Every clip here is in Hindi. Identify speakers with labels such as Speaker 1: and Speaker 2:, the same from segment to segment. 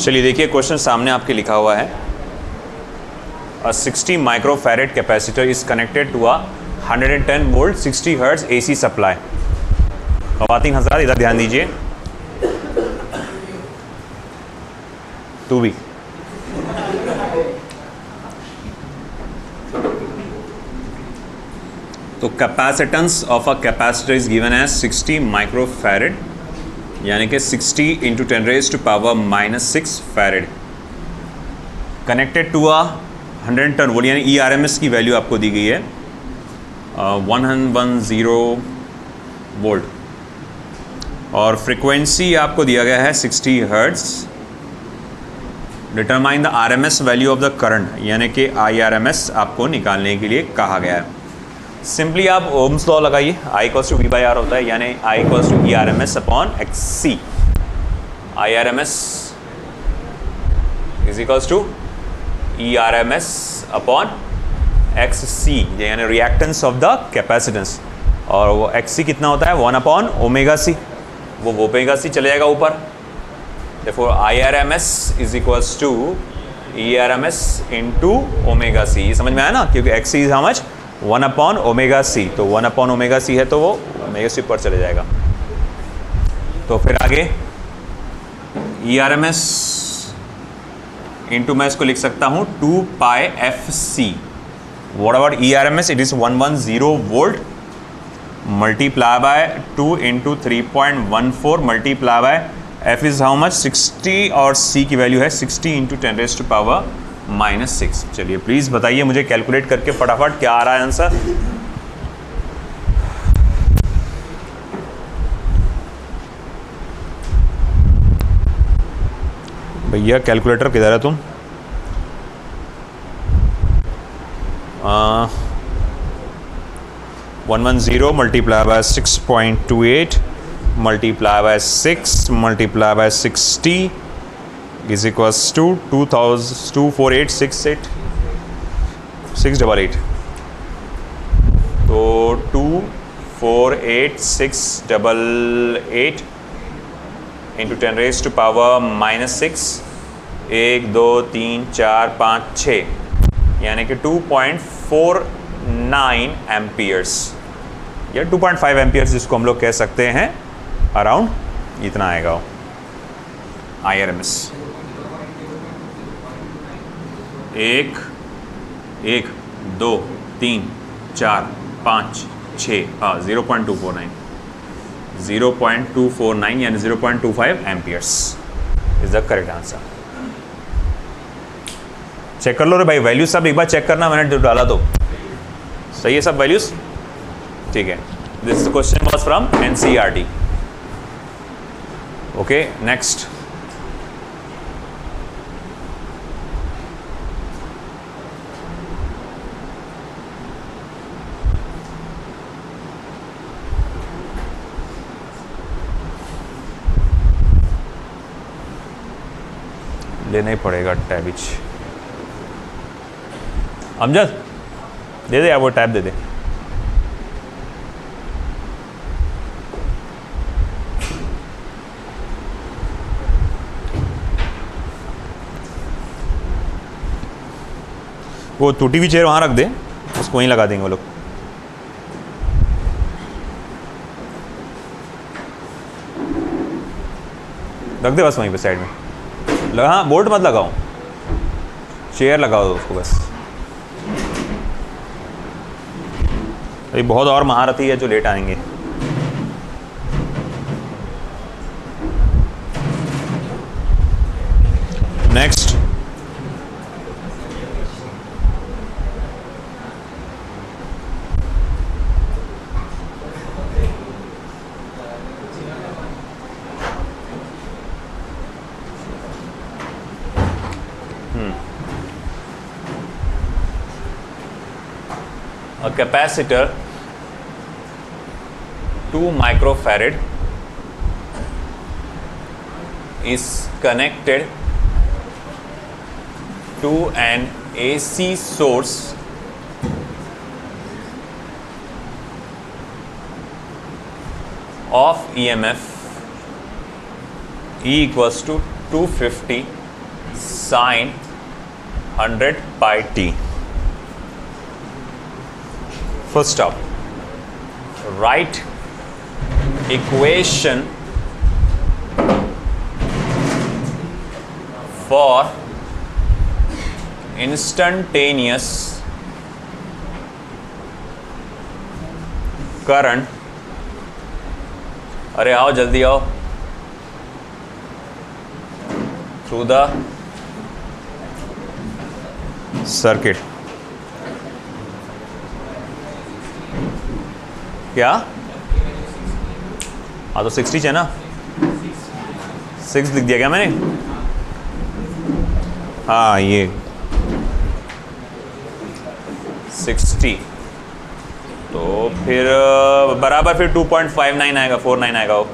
Speaker 1: चलिए देखिए क्वेश्चन सामने आपके लिखा हुआ है, a 60 microfarad capacitor is connected to a 110 volt 60 hertz AC supply. ख़वातीन हज़रात इधर ध्यान दीजिए। तू भी तो capacitance of a capacitor is given as 60 microfarad, यानी कि 60 into 10 raise to power -6 farad, connected to a 110 volt, यानी ERMS की वैल्यू आपको दी गई है 110 वोल्ट, और फ्रिक्वेंसी आपको दिया गया है 60 hertz. Determine the RMS value of the current, यानी कि IRMS आपको निकालने के लिए कहा गया है। सिंपली आप ओम्स लॉ लगाइए, I = V/R होता है, यानी I = ERMS upon XC। IRMS is equals to ERMS upon XC, यानी रिएक्टेंस ऑफ द कैपेसिटेंस, और वो XC कितना होता है 1/ωc, वो ωc चले जाएगा ऊपर। Therefore IRMS is equals to ERMS into ωc। ये समझ में आया ना, क्योंकि XC is how much 1/ωc, तो 1/ωc है तो वो ωc पर चले जाएगा। तो फिर आगे ERMS इंटू मैं इसको लिख सकता हूँ 2πfc। What about ERMS? It is 110 volt multiply by 2 into 3.14 multiply by F is how much 60, और C की वैल्यू है 60 इंटू 10 रेज़ टू पावर -6। चलिए प्लीज़ बताइए मुझे कैलकुलेट करके फटाफट क्या आ रहा है आंसर। भैया कैलकुलेटर किधर है तुम? 110 multiply by 6.28 multiply by 6 multiply by 60 is equals to 24868 688। तो 24868 इंटू 10 रेज़ टू पावर -6, 1 2 3 4 5 6, यानी कि 2.49 एम्पियर्स या 2.5 एम्पियर्स जिसको हम लोग कह सकते हैं, अराउंड इतना आएगा IRMS। 1 1 2 3 4 5 6, हाँ 0.249 यानी 0.25 amperes is the correct answer. Check कर लो रे भाई, वैल्यूज सब एक बार चेक करना, मैंने जो डाला तो सही है सब वैल्यूज, ठीक है। This question was from NCERT। Okay next, लेना ही पड़ेगा टैबिच। अमजद दे दे यार, वो टैब दे दे। वो टूटी हुई चेयर वहां रख दे, उसको वहीं लगा देंगे वो लोग। रख दे बस वहीं पे साइड में लगा, हाँ बोर्ड मत लगाओ, चेयर लगाओ दो उसको बस। अभी बहुत और महारथी है जो लेट आएंगे। Next, a capacitor 2 microfarad is connected to an AC source of EMF E = 250 sine 100 pi t. Full stop. Write equation for instantaneous current. अरे आओ जल्दी आओ. Through the circuit. क्या? हाँ तो 60 है ना, 6 लिख दिया क्या मैंने? हाँ ये 60, तो फिर बराबर फिर 2.59 आएगा, 49 आएगा वो,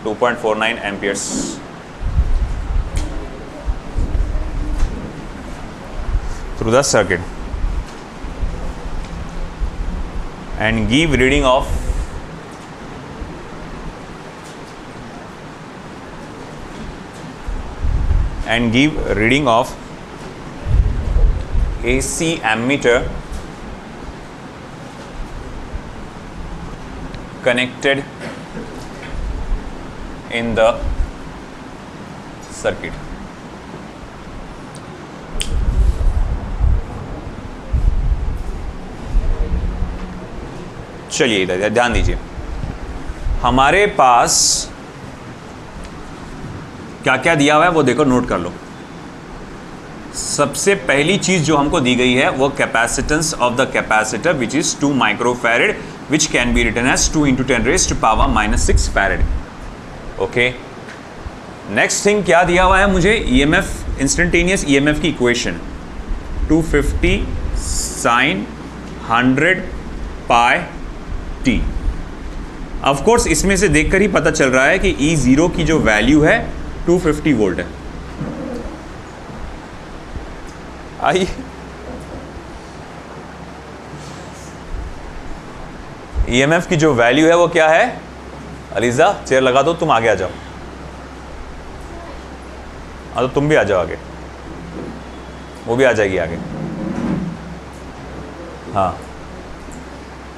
Speaker 1: 2.49 amperes. Through the circuit and give reading of AC ammeter connected in the circuit. चलिए इधर ध्यान दीजिए, हमारे पास क्या क्या दिया हुआ है वो देखो, नोट कर लो. सबसे पहली चीज जो हमको दी गई है वो capacitance of the capacitor which is 2 microfarad which can be written as 2 × 10⁻⁻6 farad. Okay, next thing क्या दिया हुआ है मुझे, ईएमएफ, इंस्टेंटेनियस ईएमएफ की equation 250 sine 100 pi t. Of course इसमें से देखकर ही पता चल रहा है कि E0 की जो वैल्यू है 250 वोल्ट है. आइए ईएमएफ की जो वैल्यू है वो क्या है? अलीजा चेयर लगा दो, तुम आगे आ जाओ. तो तुम भी आ जाओ आगे, वो भी आ जाएगी आगे. हाँ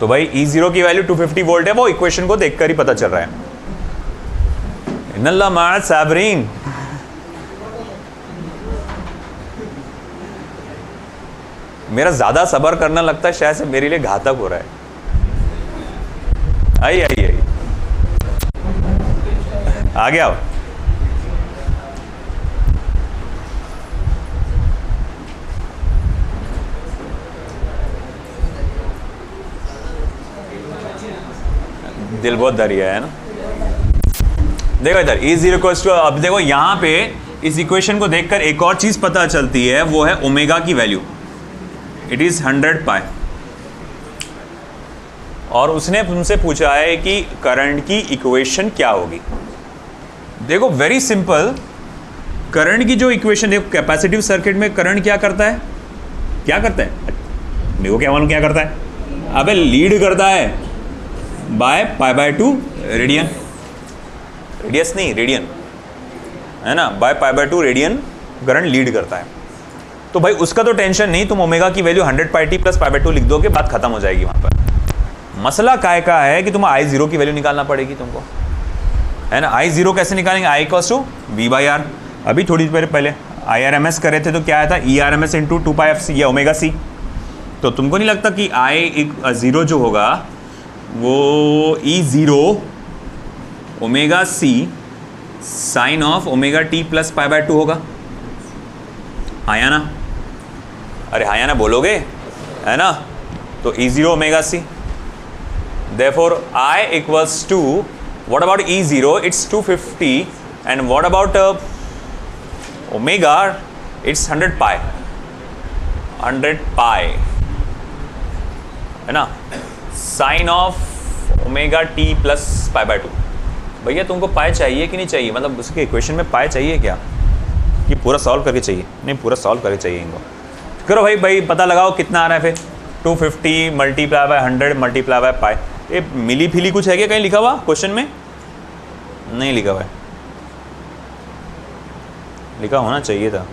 Speaker 1: तो भाई E0 की वैल्यू 250 वोल्ट है, वो इक्वेशन को देखकर ही पता चल रहा है. इन्नल्लाह माअ साबरीन. मेरा ज्यादा सब्र करना लगता है शायद से मेरे लिए घातक हो रहा है. आइए आइए आइए आगे आओ. दिल बहुत दरिया है ना. देखो इधर E0 अब देखो यहां पे इस इक्वेशन को देखकर एक और चीज पता चलती है, वो है ओमेगा की वैल्यू. इट इज 100 पाई. और उसने तुमसे पूछा है कि करंट की इक्वेशन क्या होगी. देखो वेरी सिंपल, करंट की जो इक्वेशन, देखो कैपेसिटिव सर्किट में करंट क्या करता है, क्या करता है, मेरे को क्या मालूम क्या करता है. अबे लीड करता है बाय π/2 रेडियन, रेडियस नहीं रेडियन है ना, बाय π/2 रेडियन करंट लीड करता है. तो भाई उसका तो टेंशन नहीं, तुम ओमेगा की वैल्यू 100 पाई टी प्लस π/2 लिख दोगे, बात खत्म हो जाएगी वहां पर. मसला काय का है कि तुम I0 की वैल्यू निकालना पड़ेगी तुमको, है ना. I0 कैसे निकालेंगे, I = V/R. अभी थोड़ी देर पहले IRMS कर रहे थे तो क्या आया था, ERMS × 2πfc या ओमेगा सी. तो तुमको नहीं लगता कि I0 जो होगा वो E0 omega C sine of omega T plus π/2 होगा? आया ना, अरे आया ना बोलोगे, है ना. तो E0 omega c, therefore I equals to, what about E0, it's 250, and what about omega, it's 100 pi, 100 pi, है ना, sine of omega T plus π/2. भैया तुमको पाई चाहिए कि नहीं चाहिए, मतलब उसके इक्वेशन में पाई चाहिए क्या, कि पूरा सॉल्व करके चाहिए? नहीं, पूरा सॉल्व करके चाहिए इनको. करो भाई पता लगाओ कितना आ रहा है फिर. 250 multiply by 100 multiply by pi. ये मिली फिली कुछ है क्या कहीं लिखा हुआ क्वेश्चन में? नहीं लिखा हुआ है. लिखा होना चाहिए था।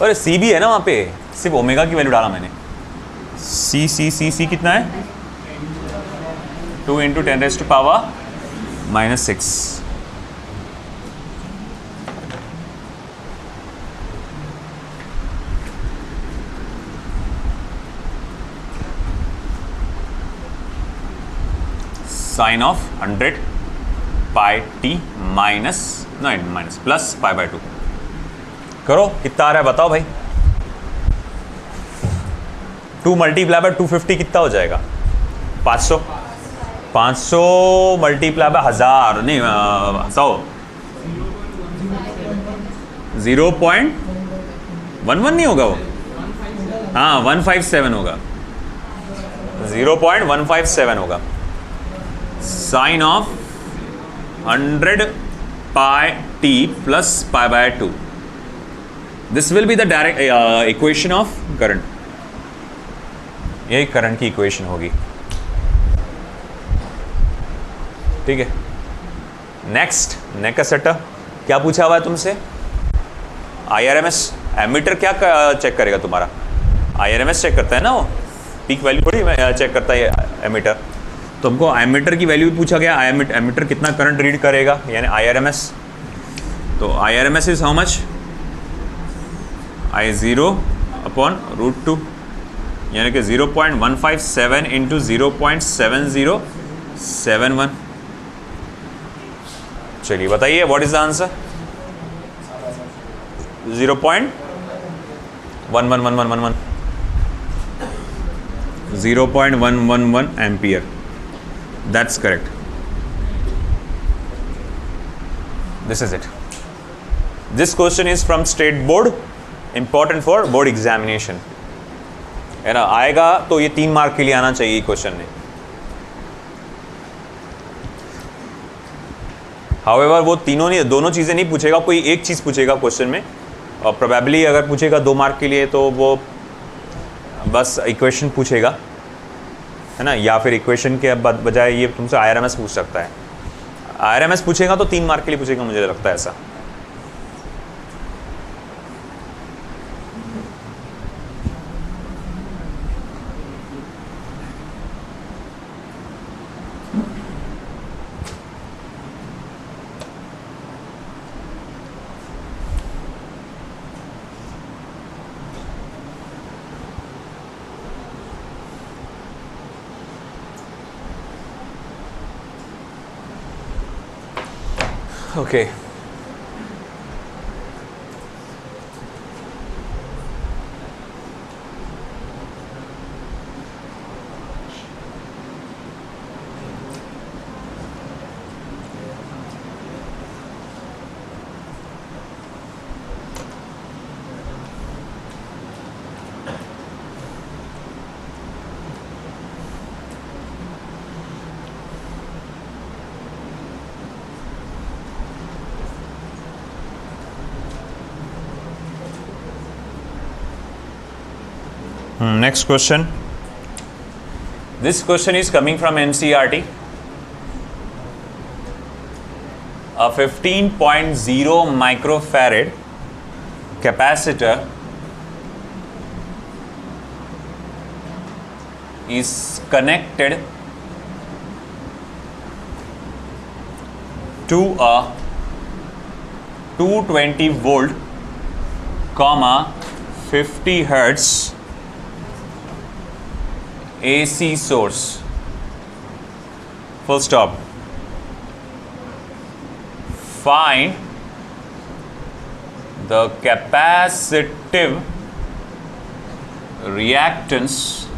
Speaker 1: अरे सी भी है ना वहाँ पे, सिर्फ ओमेगा की वैल्यू डाला मैंने। सी सी सी सी कितना है, 2 × 10⁻⁻6। Sine of 100 pi T minus plus π/2। करो कितना आ रहा है बताओ भाई। 2 × 250 कितना हो जाएगा, 500। 500 × 1000 नहीं 100, 0.11 नहीं होगा वो, हाँ 157 होगा, 0.157 होगा। Sine of 100 pi T plus π/2, this will be the direct equation of current. यही करंट की इक्वेशन होगी, ठीक है। नेक्स्ट सेटअप क्या पूछा हुआ है तुमसे, IRMS। एमीटर क्या चेक करेगा तुम्हारा, IRMS चेक करता है ना, वो पीक वैल्यू थोड़ी चेक करता है एमीटर। तुमको एमीटर की वैल्यू भी पूछा गया, एमीटर कितना करंट रीड करेगा, यानी IRMS। तो IRMS is how much, I0/√2, यानी कि 0.157 × 0.7071। चलिए बताइए what is the answer, 0.11111, 0.111 ampere, that's correct. This is it. This question is from state board, important for board examination, है ना। आएगा तो ये 3 मार्क के लिए आना चाहिए क्वेश्चन में। हाउएवर वो दोनों चीज़ें नहीं पूछेगा, कोई एक चीज़ पूछेगा क्वेश्चन में, और प्रोबेबली अगर पूछेगा 2 मार्क के लिए तो वो बस इक्वेशन पूछेगा, है ना, या फिर इक्वेशन के बजाय ये तुमसे IRMS पूछ सकता है। IRMS पूछेगा तो 3 मार्क के लिए पूछेगा, मुझे लगता है ऐसा। Okay. Next question. This question is coming from NCERT. A 15.0 microfarad capacitor is connected to a 220 volt, 50 hertz AC source, full stop. Find the capacitive reactance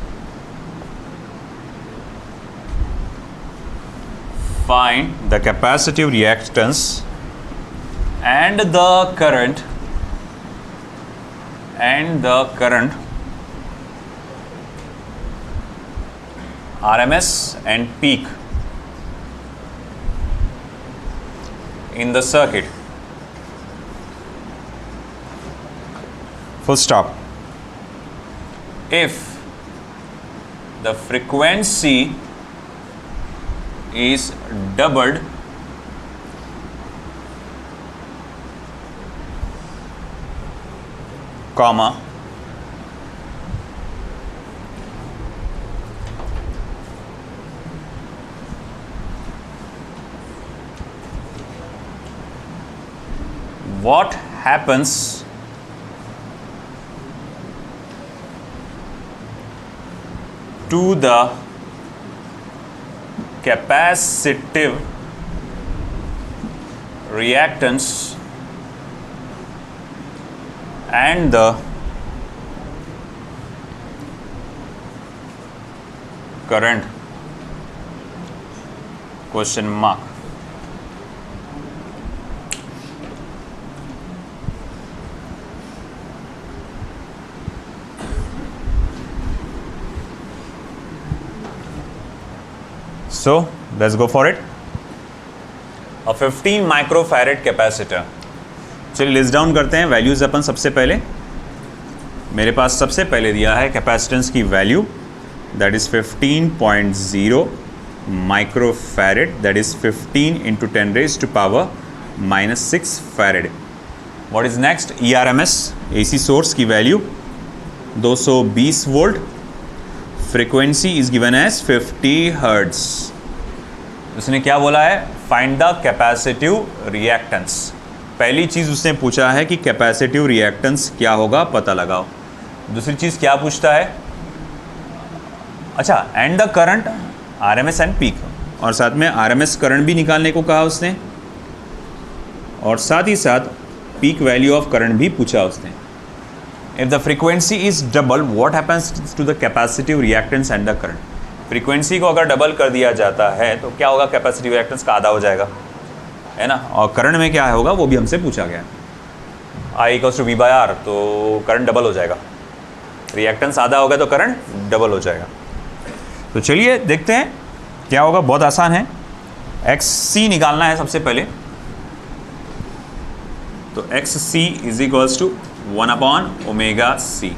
Speaker 1: and the current RMS and peak in the circuit. Full stop. If the frequency is doubled comma what happens to the capacitive reactance and the current? Question mark. So let's go for it. A 15 microfarad capacitor. चलिए लिस्ट डाउन करते हैं वैल्यूज अपन. सबसे पहले मेरे पास सबसे पहले दिया है कैपेसिटेंस की value, that is 15.0 microfarad, that is 15 into 10⁻⁻⁻6 farad. What is next? ERMS AC source की value 220 volt. Frequency is given as 50 hertz. उसने क्या बोला है? Find the capacitive reactance. पहली चीज़ उसने पूछा है कि कैपेसिटिव रिएक्टेंस क्या होगा, पता लगाओ. दूसरी चीज़ क्या पूछता है? अच्छा, and the current, RMS and peak, और साथ में RMS करंट भी निकालने को कहा उसने, और साथ ही साथ पीक वैल्यू ऑफ करंट भी पूछा उसने. If the frequency is double what happens to the capacitive reactance and the current. Frequency को अगर डबल कर दिया जाता है तो क्या होगा? कैपेसिटिव रिएक्टेंस का आधा हो जाएगा, है ना. और करंट में क्या होगा वो भी हमसे पूछा गया. I=V/R, तो करंट डबल हो जाएगा. रिएक्टेंस आधा होगा तो करंट डबल हो जाएगा. तो चलिए देखते हैं क्या होगा. बहुत आसान है. XC निकालना है सबसे पहले. तो XC is equals to 1/ωc.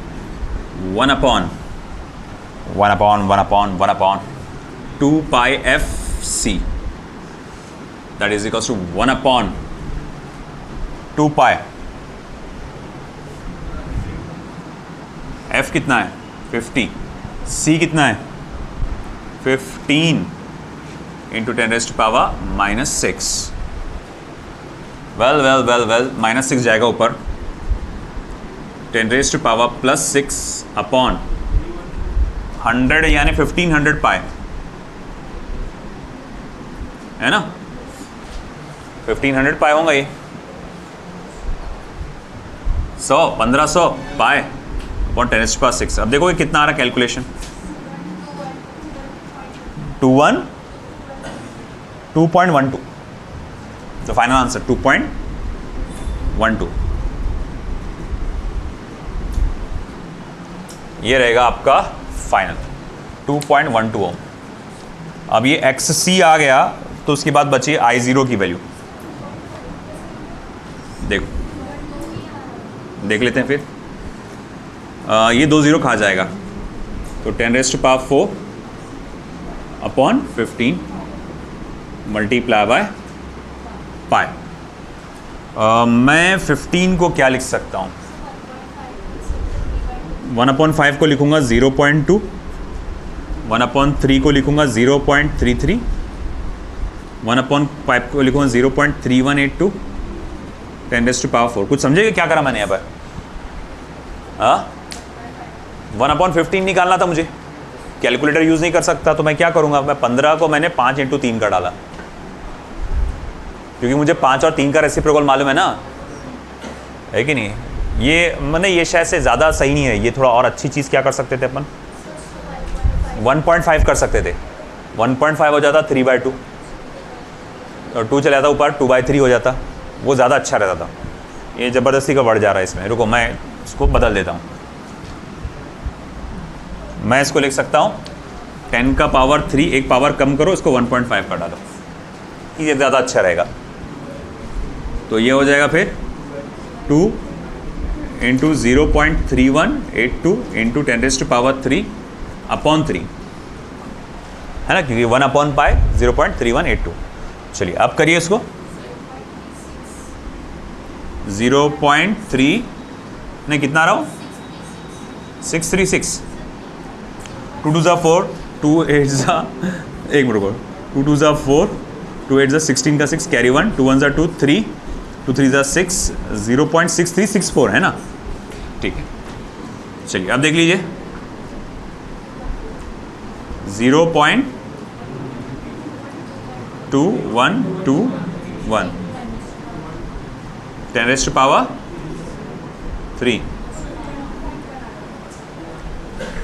Speaker 1: 1/2πfc. That is equals to 1/2π. F कितना है? 50. C कितना है? 15 इंटू 10⁻⁻6. वेल -6 जाएगा ऊपर. 10⁻+6 अपॉन 100 यानी 1500 पाए, है ना. 1500 पाए होंगे ये. 1500 पाए अपॉन 10⁻6. अब देखो ये कितना आ रहा कैलकुलेशन. 2.12. तो फाइनल आंसर 2.12. ये रहेगा आपका फाइनल 2.12 ओम. अब ये XC आ गया तो उसके बाद बची I0 की वैल्यू. देखो देख लेते हैं फिर. ये 2 0 खा जाएगा तो 10⁻4 अपॉन 15 मल्टीप्लाई बाय पाई. मैं 15 को क्या लिख सकता हूँ? 1/5 को लिखूंगा 0.2. 1/3 को लिखूंगा 0.33. 1/5 को लिखूंगा 0.3182. 10⁻4. कुछ समझेगा क्या करा मैंने यहाँ पर? 1/15 निकालना था मुझे. कैलकुलेटर यूज़ नहीं कर सकता तो मैं क्या करूँगा? मैं 15 को मैंने 5 × 3 का डाला, क्योंकि मुझे 5 और 3 का रेसिप्रोकल मालूम है ना, है कि नहीं. ये मैंने ये शायद से ज़्यादा सही नहीं है. ये थोड़ा और अच्छी चीज़ क्या कर सकते थे अपन? 1.5 कर सकते थे. 1.5 हो जाता 3/2 और 2 चला जाता ऊपर 2/3 हो जाता. वो ज़्यादा अच्छा रहता था. ये ज़बरदस्ती का बढ़ जा रहा है इसमें. रुको मैं इसको बदल देता हूँ. मैं इसको लिख सकता हूँ 10⁻3. एक पावर कम करो, इसको 1.5 का डालो. ये ज़्यादा अच्छा रहेगा. तो ये हो जाएगा फिर 2 इंटू 0.3182 इंटू 10⁻3 अपॉन 3. है ना, क्योंकि 1/π 0.3182। चलिए अब करिए इसको। 0.3 नहीं, कितना आ रहा हूँ, 636। 2 2 4, 2 8 एक मिनट रुको, 2 2 4, 2 8 16 का 6 कैरी 1, 2 1 2 3, 2 3 6, 0.6364 है ना, ठीक है। चलिए अब देख लीजिए 0.2121 10⁻³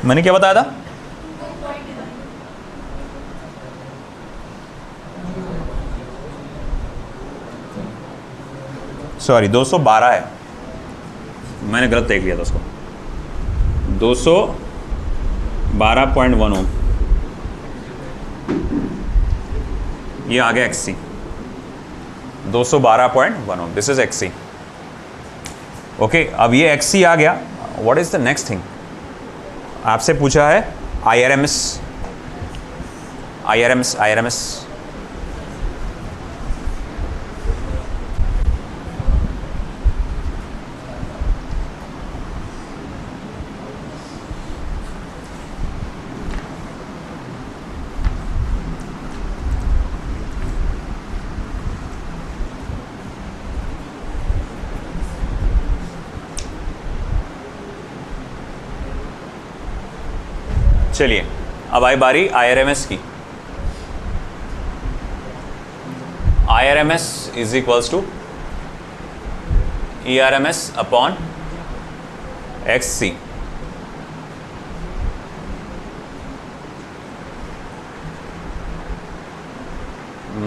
Speaker 1: मैंने क्या बताया था? सॉरी 212 है, मैंने गलत देख लिया था उसको। 212.1 ओम, ये आ गया XC। 212.1 ohm, this is XC। Okay, अब ये XC आ गया। What is the next thing? आपसे पूछा है IRMS। चलिए अब आई बारी IRMS की। IRMS is equals to ERMS upon XC।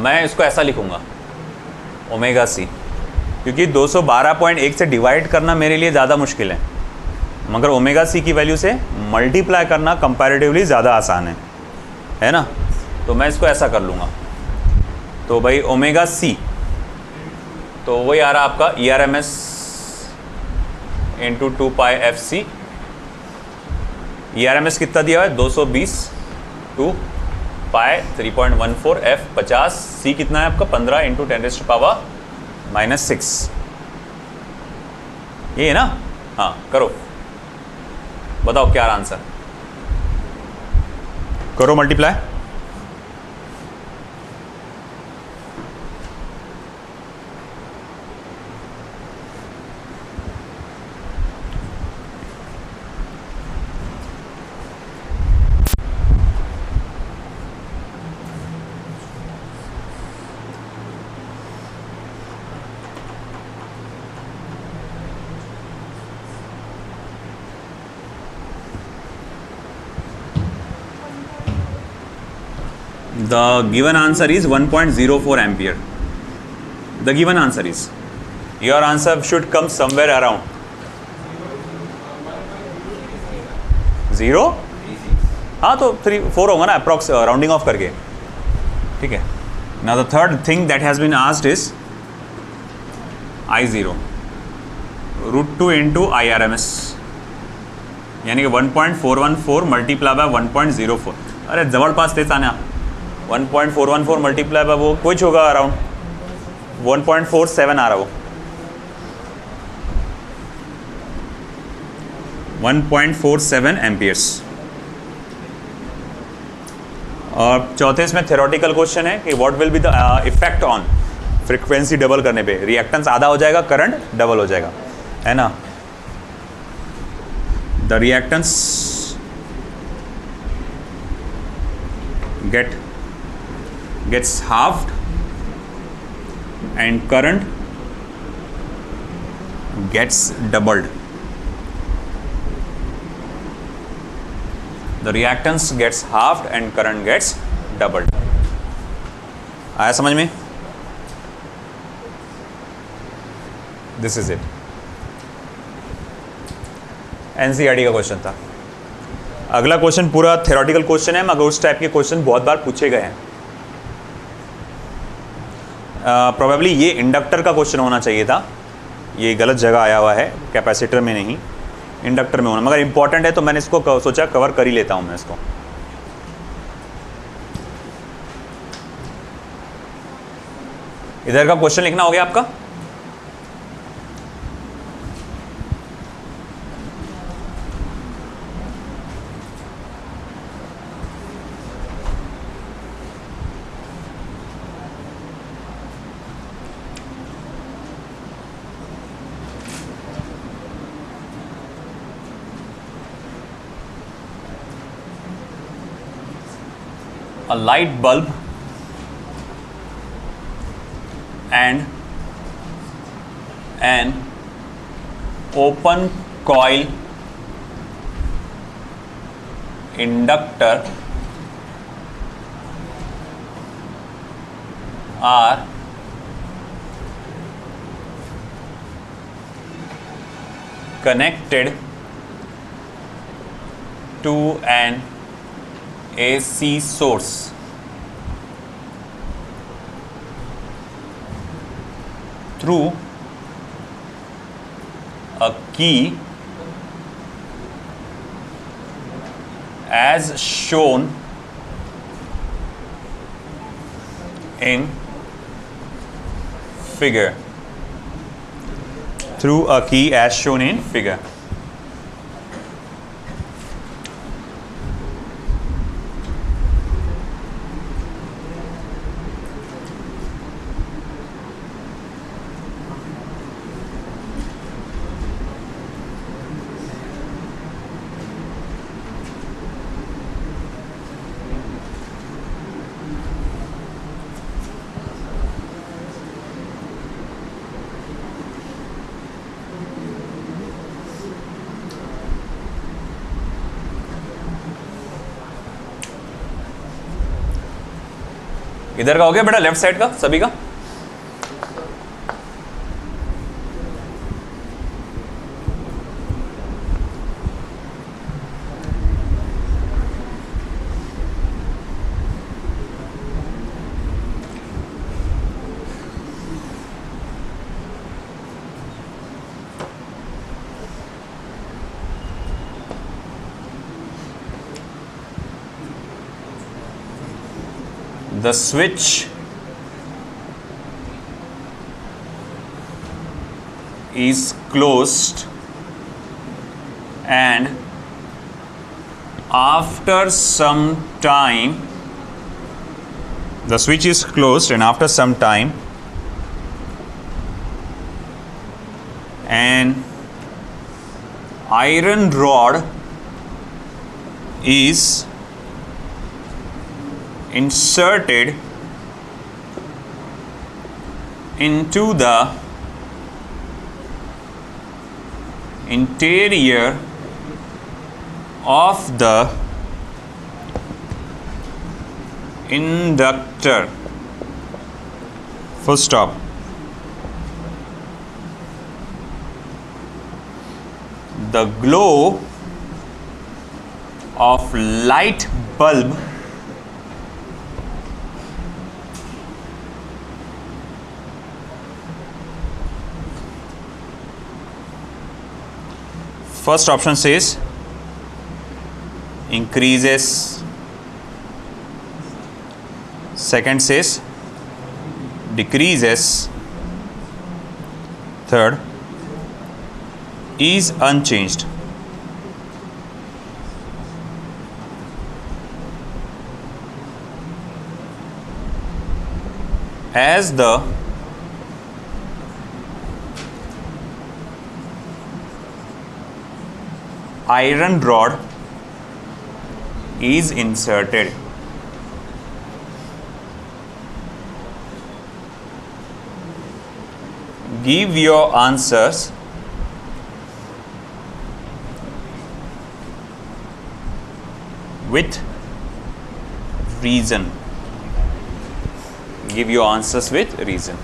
Speaker 1: मैं इसको ऐसा लिखूंगा ω/c, क्योंकि 212.1 से डिवाइड करना मेरे लिए ज़्यादा मुश्किल है, मगर ω/c की वैल्यू से मल्टीप्लाई करना कंपैरेटिवली ज़्यादा आसान है ना। तो मैं इसको ऐसा कर लूँगा, तो भाई ω/c तो वही आ रहा आपका ERMS इंटू 2πfc। ERMS कितना दिया हुआ है? 220, 2π 3.14 f 50, c कितना है आपका? 15 इंटू 10⁻⁻6। ये है ना? हाँ करो, बताओ क्या आंसर, करो multiply. The given answer is 1.04 ampere. The given answer is, your answer should come somewhere around 0। हाँ तो 3 4 होगा ना अप्रॉक्स, राउंडिंग ऑफ करके, ठीक है। Now the third thing that has been asked is I0 √2 into IRMS, यानी कि 1.414 मल्टीप्लाई बाय 1.04। अरे जबरपास तेज आना, 1.414 मल्टीप्लाई बाय वो कुछ होगा अराउंड 1.47 आ रहा, वो 1.47 एम्पियर्स। और चौथे इसमें थ्योरेटिकल क्वेश्चन है कि what will be the effect on frequency double करने पे। रिएक्टेंस आधा हो जाएगा, करंट डबल हो जाएगा, है ना। The reactance gets halved and current gets doubled. The reactance gets halved and current gets doubled. आया समझ में? This is it. NCERT का क्वेश्चन था। अगला क्वेश्चन पूरा थ्योरेटिकल क्वेश्चन है, मगर उस टाइप के क्वेश्चन बहुत बार पूछे गए हैं। प्रोबेबली ये इंडक्टर का क्वेश्चन होना चाहिए था, ये गलत जगह आया हुआ है, कैपेसिटर में नहीं, इंडक्टर में होना, मगर इंपॉर्टेंट है तो मैंने इसको सोचा कवर कर ही लेता हूँ मैं इसको। इधर का क्वेश्चन लिखना हो गया आपका। A light bulb and an open coil inductor are connected to an AC source through a key as shown in figure. Through a key as shown in figure. इधर का हो गया बेटा, लेफ्ट साइड का सभी का। The switch is closed and after some time the switch is closed and after some time an iron rod is inserted into the interior of the inductor. Full stop. The glow of light bulb first option says increases, second says decreases, third is unchanged. As the iron rod is inserted. Give your answers with reason. Give your answers with reason.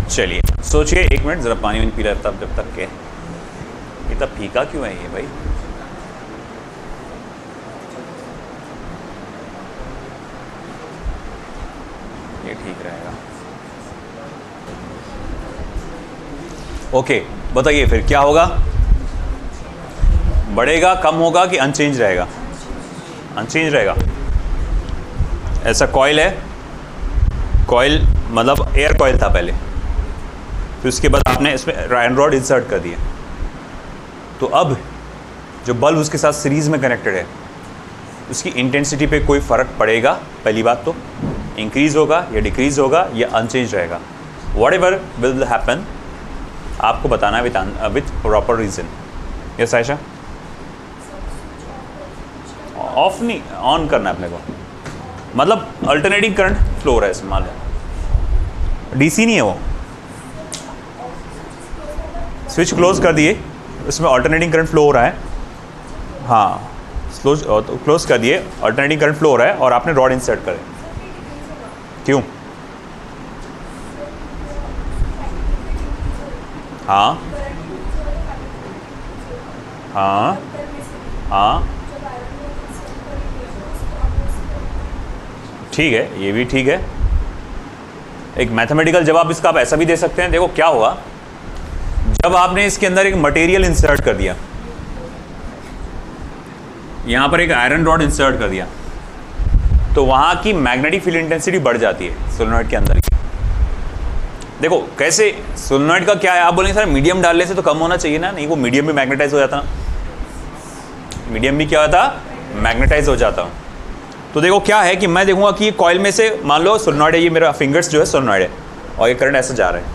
Speaker 1: चलिए सोचिए, एक मिनट ज़रा पानी पी रहा था जब तक के। इतना फीका क्यों है ये भाई? ये ठीक रहेगा। ओके, बताइए फिर क्या होगा? बढ़ेगा, कम होगा कि अनचेंज रहेगा? अनचेंज रहेगा। ऐसा कॉइल है, कॉइल मतलब एयर कॉइल था पहले, फिर उसके बाद आपने इसमें आयरन रॉड इंसर्ट कर दिया। तो अब जो बल्ब उसके साथ सीरीज़ में कनेक्टेड है उसकी इंटेंसिटी पे कोई फ़र्क पड़ेगा? पहली बात तो इंक्रीज़ होगा या डिक्रीज़ होगा या अनचेंज रहेगा? वॉट एवर विल हैपन आपको बताना है with proper reason. Yes Ayesha? Of नहीं, ऑन करना है अपने को, मतलब अल्टरनेटिंग करंट फ्लो हो रहा है इसमें, मान लो डीसी नहीं है वो, स्विच क्लोज कर दिए, उसमें अल्टरनेटिंग करंट फ्लो हो रहा है, हाँ क्लोज कर दिए, अल्टरनेटिंग करंट फ्लो हो रहा है और आपने रॉड इंसर्ट करे। क्यों? हाँ हाँ हाँ, ठीक है, ये भी ठीक है। एक मैथमेटिकल जवाब इसका आप ऐसा भी दे सकते हैं। देखो क्या हुआ, जब आपने इसके अंदर एक मटेरियल इंसर्ट कर दिया, यहां पर एक आयरन रॉड इंसर्ट कर दिया, तो वहां की मैग्नेटिक फील्ड इंटेंसिटी बढ़ जाती है सोलेनॉइड के अंदर की। देखो कैसे, सोलेनॉइड का क्या है, आप बोलेंगे सर मीडियम डालने से तो कम होना चाहिए ना, नहीं, वो मीडियम भी मैग्नेटाइज हो जाता ना, मीडियम भी क्या होता, मैग्नेटाइज हो जाता। तो देखो क्या है कि मैं देखूंगा कि ये कॉइल में से, मान लो सोलेनॉइड है, ये मेरा फिंगर्स जो है सोलेनॉइड है और ये करंट ऐसे जा रहा है,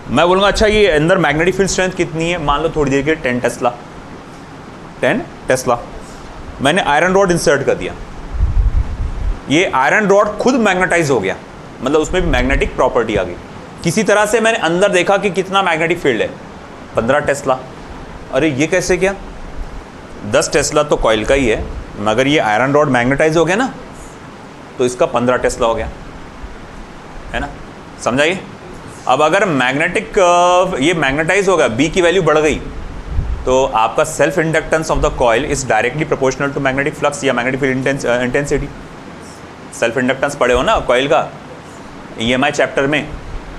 Speaker 1: मैं बोलूँगा अच्छा ये अंदर मैग्नेटिक फील्ड स्ट्रेंथ कितनी है, मान लो थोड़ी देर के 10 टेस्ला, 10 टेस्ला। मैंने आयरन रॉड इंसर्ट कर दिया, ये आयरन रॉड खुद मैग्नेटाइज हो गया, मतलब उसमें भी मैग्नेटिक प्रॉपर्टी आ गई। किसी तरह से मैंने अंदर देखा कि कितना मैग्नेटिक फील्ड है, 15 टेस्ला। अरे ये कैसे क्या, 10 टेस्ला तो कॉइल का ही है, मगर ये आयरन रॉड मैग्नेटाइज हो गया ना, तो इसका 15 टेस्ला हो गया, है ना, समझाइए। अब अगर मैग्नेटिक ये मैग्नेटाइज होगा, बी की वैल्यू बढ़ गई, तो आपका self inductance of the coil is directly proportional to magnetic flux या magnetic field intensity. Self inductance पढ़े हो ना कॉइल का, EMI चैप्टर में,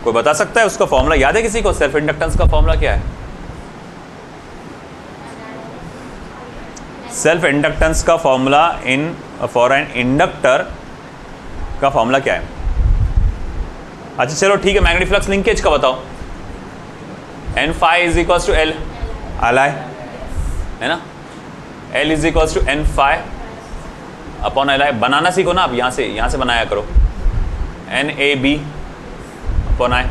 Speaker 1: कोई बता सकता है उसका फॉर्मूला याद है किसी को? सेल्फ इंडक्टेंस का फॉर्मूला क्या है? सेल्फ इंडक्टेंस का formula in for an inductor का फॉर्मूला क्या है? अच्छा चलो ठीक है, मैग्नेटिक फ्लक्स लिंकेज का बताओ। N phi is equals to L Li, है ना, L is equals to N phi upon Li। बनाना सीखो ना, आप यहाँ से बनाया करो, NAB अपॉन I।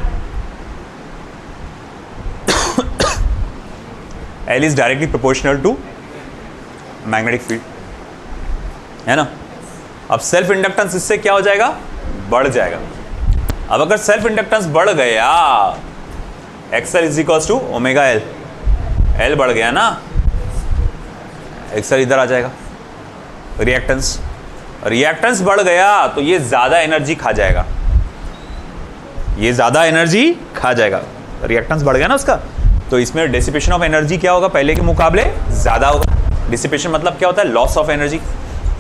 Speaker 1: L इज directly proportional to magnetic field, है ना। अब सेल्फ इंडक्टेंस इससे क्या हो जाएगा, बढ़ जाएगा। अब अगर सेल्फ इंडक्टेंस बढ़ गया, XL is equals to omega L, L बढ़ गया ना, XL इधर आ जाएगा। रिएक्टेंस बढ़ गया तो ये ज़्यादा एनर्जी खा जाएगा, ये ज़्यादा एनर्जी खा जाएगा, रिएक्टेंस बढ़ गया ना उसका, तो इसमें डिसिपेशन ऑफ एनर्जी क्या होगा, पहले के मुकाबले ज़्यादा होगा। डिसिपेशन मतलब क्या होता है, लॉस ऑफ एनर्जी।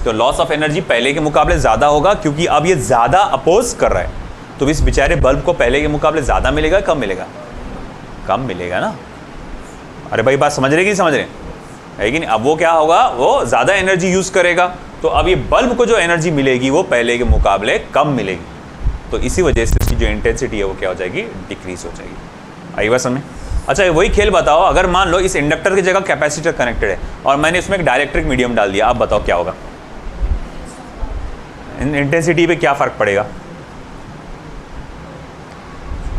Speaker 1: तो लॉस ऑफ एनर्जी पहले के मुकाबले ज़्यादा होगा, क्योंकि अब ये ज़्यादा अपोज कर रहा है, तो इस बेचारे बल्ब को पहले के मुकाबले ज़्यादा मिलेगा, कम मिलेगा, कम मिलेगा ना। अरे भाई बात समझ रहे कि नहीं समझ रहे, है कि नहीं। अब वो क्या होगा, वो ज़्यादा एनर्जी यूज़ करेगा, तो अब ये बल्ब को जो एनर्जी मिलेगी वो पहले के मुकाबले कम मिलेगी, तो इसी वजह से इसकी जो इंटेंसिटी है वो क्या हो जाएगी, डिक्रीज हो जाएगी। आई बात समझ। अच्छा वही खेल बताओ, अगर मान लो इस इंडक्टर की जगह कैपेसिटर कनेक्टेड है और मैंने इसमें एक डाइलेक्ट्रिक मीडियम डाल दिया, आप बताओ क्या होगा, इंटेंसिटी पे क्या फ़र्क पड़ेगा।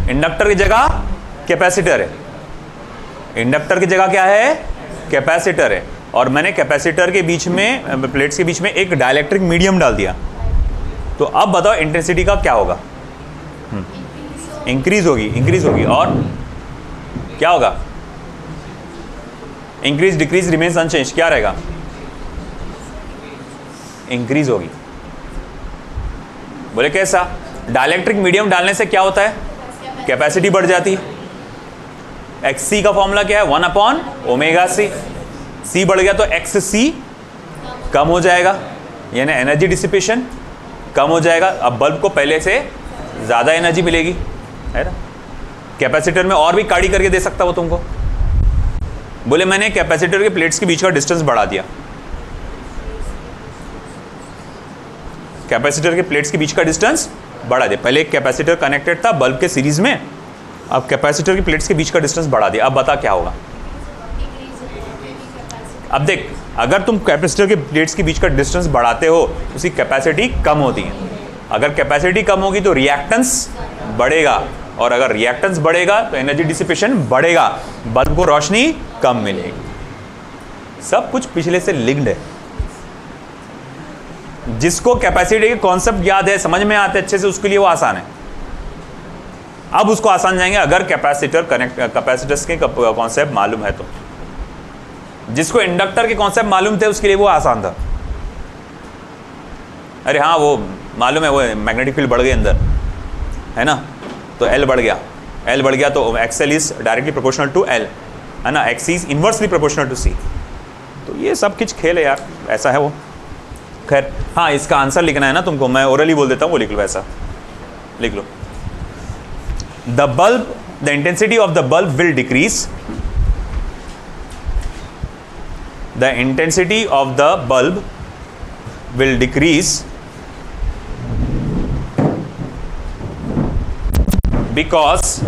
Speaker 1: इंडक्टर की जगह कैपेसिटर है, इंडक्टर की जगह क्या है, कैपेसिटर है, और मैंने कैपेसिटर के बीच में, प्लेट्स के बीच में एक डाइलेक्ट्रिक मीडियम डाल दिया, तो अब बताओ इंटेंसिटी का क्या होगा, इंक्रीज होगी और क्या होगा, इंक्रीज डिक्रीज रिमेन्स अनचेंज, क्या रहेगा, इंक्रीज होगी। बोले कैसा, डाइलेक्ट्रिक मीडियम डालने से क्या होता है, कैपेसिटी बढ़ जाती है। XC का फॉर्मूला क्या है, 1 अपॉन ओमेगा C, C बढ़ गया तो XC कम हो जाएगा, यानी एनर्जी डिसिपेशन कम हो जाएगा। अब बल्ब को पहले से ज़्यादा एनर्जी मिलेगी, है ना। कैपेसिटर में और भी काड़ी करके दे सकता वो तुमको। बोले मैंने कैपेसिटर के प्लेट्स के बीच का डिस्टेंस बढ़ा दिया, कैपेसिटर के प्लेट्स के बीच का डिस्टेंस बढ़ा दिया। पहले एक कैपेसिटर कनेक्टेड था बल्ब के सीरीज में, अब कैपेसिटर की प्लेट्स के बीच का डिस्टेंस बढ़ा दिया। अब बता क्या होगा। अब देख, अगर तुम कैपेसिटर के प्लेट्स के बीच का डिस्टेंस बढ़ाते हो तो उसकी कैपेसिटी कम होती है। अगर कैपेसिटी कम होगी तो रिएक्टेंस बढ़ेगा, और अगर रिएक्टेंस बढ़ेगा तो एनर्जी डिसिपेशन बढ़ेगा, बल्ब को रोशनी कम मिलेगी। सब कुछ पिछले से लिंक्ड है। जिसको कैपेसिटी के कॉन्सेप्ट याद है, समझ में आते अच्छे से, उसके लिए वो आसान है। अब उसको आसान जाएंगे अगर कैपेसिटर्स के कॉन्सेप्ट मालूम है तो। जिसको इंडक्टर के कॉन्सेप्ट मालूम थे उसके लिए वो आसान था। अरे हाँ, वो मालूम है, वो मैग्नेटिक फील्ड बढ़ गई अंदर, है ना, तो एल बढ़ गया। एल बढ़ गया तो XL is directly proportional to L, है ना, X is inversely proportional to C. तो ये सब कुछ खेल है यार, ऐसा है वो। खैर हाँ, इसका आंसर लिखना है ना तुमको, मैं ओरली बोल देता हूँ, वो लिख लो, ऐसा लिख लो। The intensity of the bulb will decrease, the intensity of the bulb will decrease because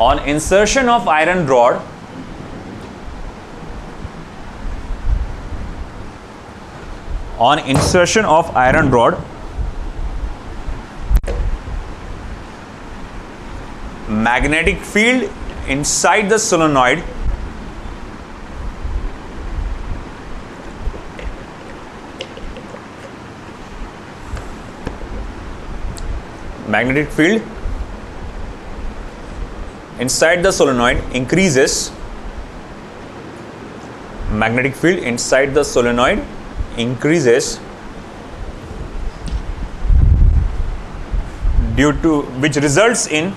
Speaker 1: on insertion of iron rod magnetic field inside the solenoid increases, magnetic field inside the solenoid increases due to which results in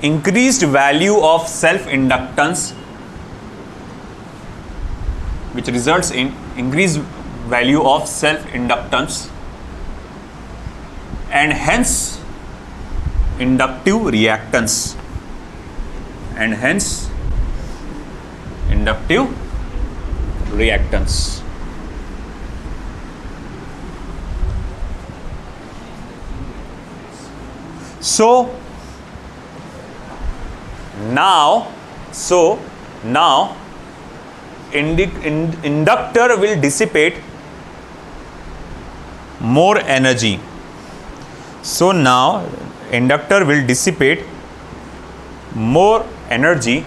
Speaker 1: increased value of self inductance, which results in increased value of self inductance and hence inductive reactance, So now inductor will dissipate more energy. So now inductor will dissipate more energy,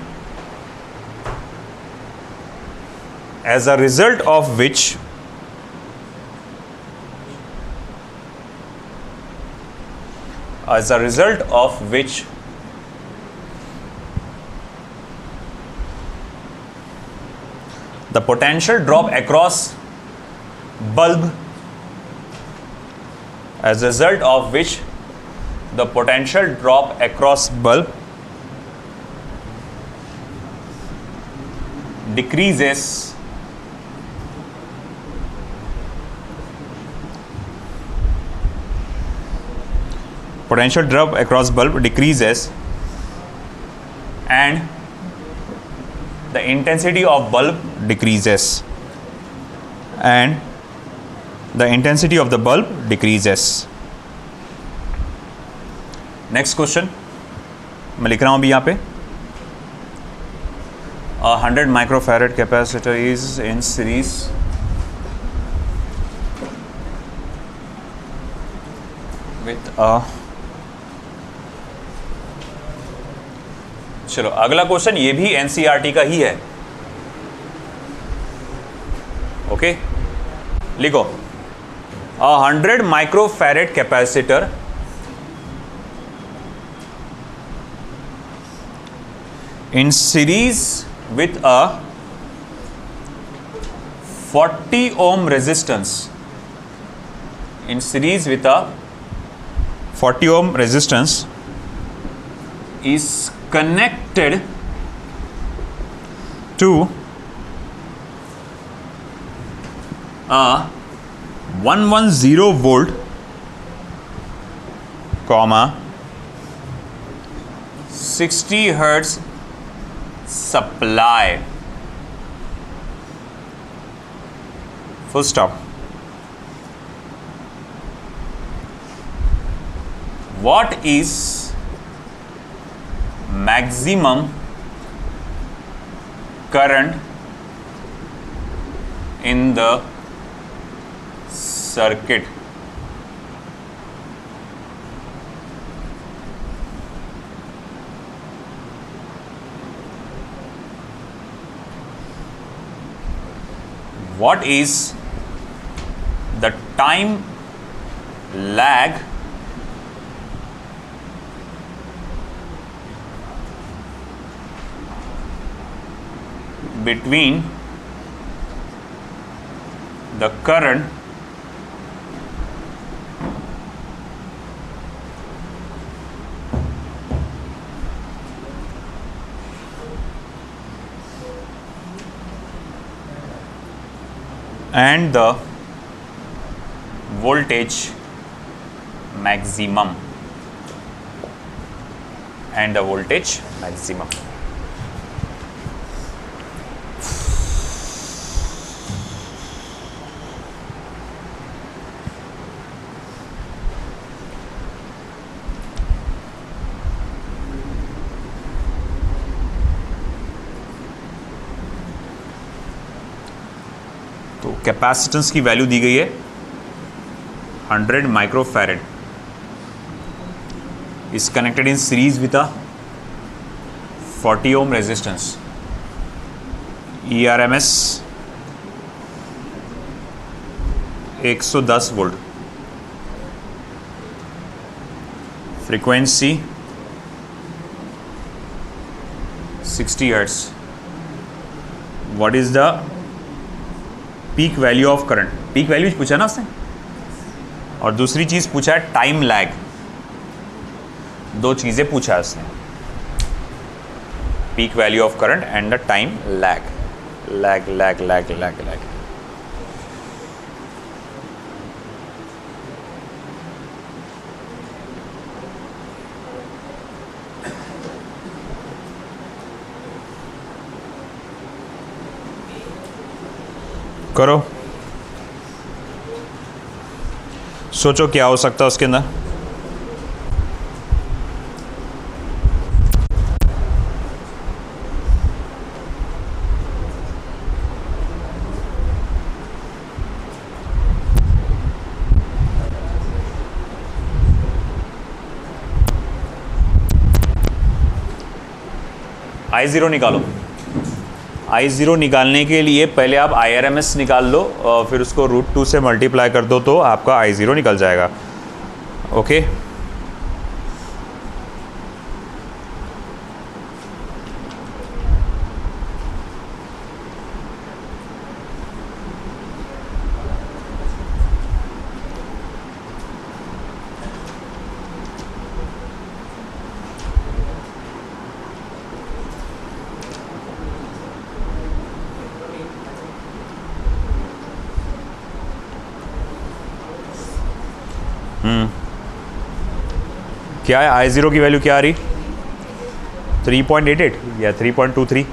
Speaker 1: as a result of which the potential drop across bulb decreases and the intensity of bulb decreases. Next question मैं लिख रहा हूँ अभी यहाँ पे। 100 microfarad capacitor is in series with a, चलो अगला क्वेश्चन ये भी एनसीईआरटी का ही है। ओके लिखो, 100 microfarad capacitor in series with a 40 ohm resistance, is connected to a 110 volt, 60 hertz supply, full stop. What is maximum current in the circuit? What is the time lag between the current and the voltage maximum, and the voltage maximum. तो कैपेसिटेंस की वैल्यू दी गई है 100 microfarad, is connected in series with a 40 ohm resistance. ERMS 110 volt, frequency 60 hertz. What is the peak value of current? Peak value पूछा ना उसने, और दूसरी चीज पूछा है टाइम लैग. दो चीजें पूछा है उसने, peak value of current and the time lag. Lag lag lag lag lag. करो, सोचो क्या हो सकता है उसके अंदर. I0 निकालो. I0 निकालने के लिए पहले आप IRMS निकाल लो और फिर उसको √2 से मल्टीप्लाई कर दो तो आपका I0 निकल जाएगा. ओके, क्या है I0 की वैल्यू क्या आ रही? 3.88 या 3.23?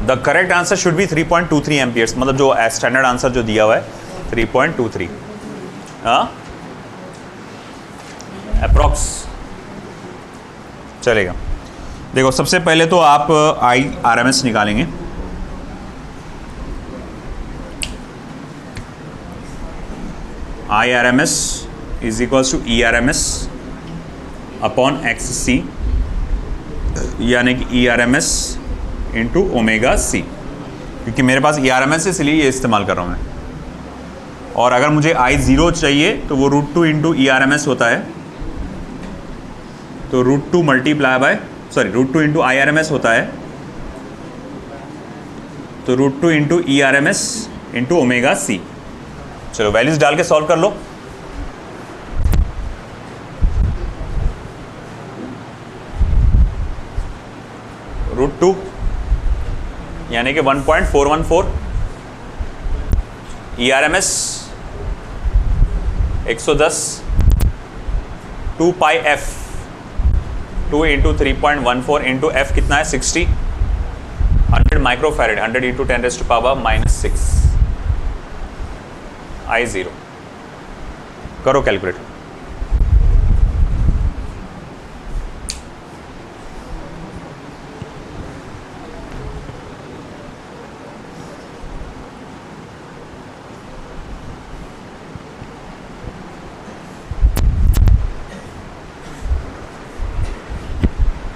Speaker 1: The correct answer should be 3.23 amperes. मतलब जो स्टैंडर्ड आंसर जो दिया हुआ है 3.23. हाँ, अप्रॉक्स चलेगा. देखो, सबसे पहले तो आप IRMS निकालेंगे. IRMS is equals to ERMS upon XC, यानी कि ERMS इंटू ओमेगा C. क्योंकि मेरे पास ERMS है इसलिए ये इस्तेमाल कर रहा हूँ मैं. और अगर मुझे I0 चाहिए तो वो √2 इंटू ERMS होता है. तो √2 मल्टीप्लाई बाय √2 इंटू IRMS होता है. तो √2 into ERMS into omega C. चलो वैल्यूज डाल के सॉल्व कर लो. √2 यानी कि 1.414 ERMS 110 2 पाई f 2 इंटू 3.14 इंटू f कितना है 60 100 माइक्रोफैरेड 100 इंटू 10⁻⁻6 I0 करो कैलकुलेट।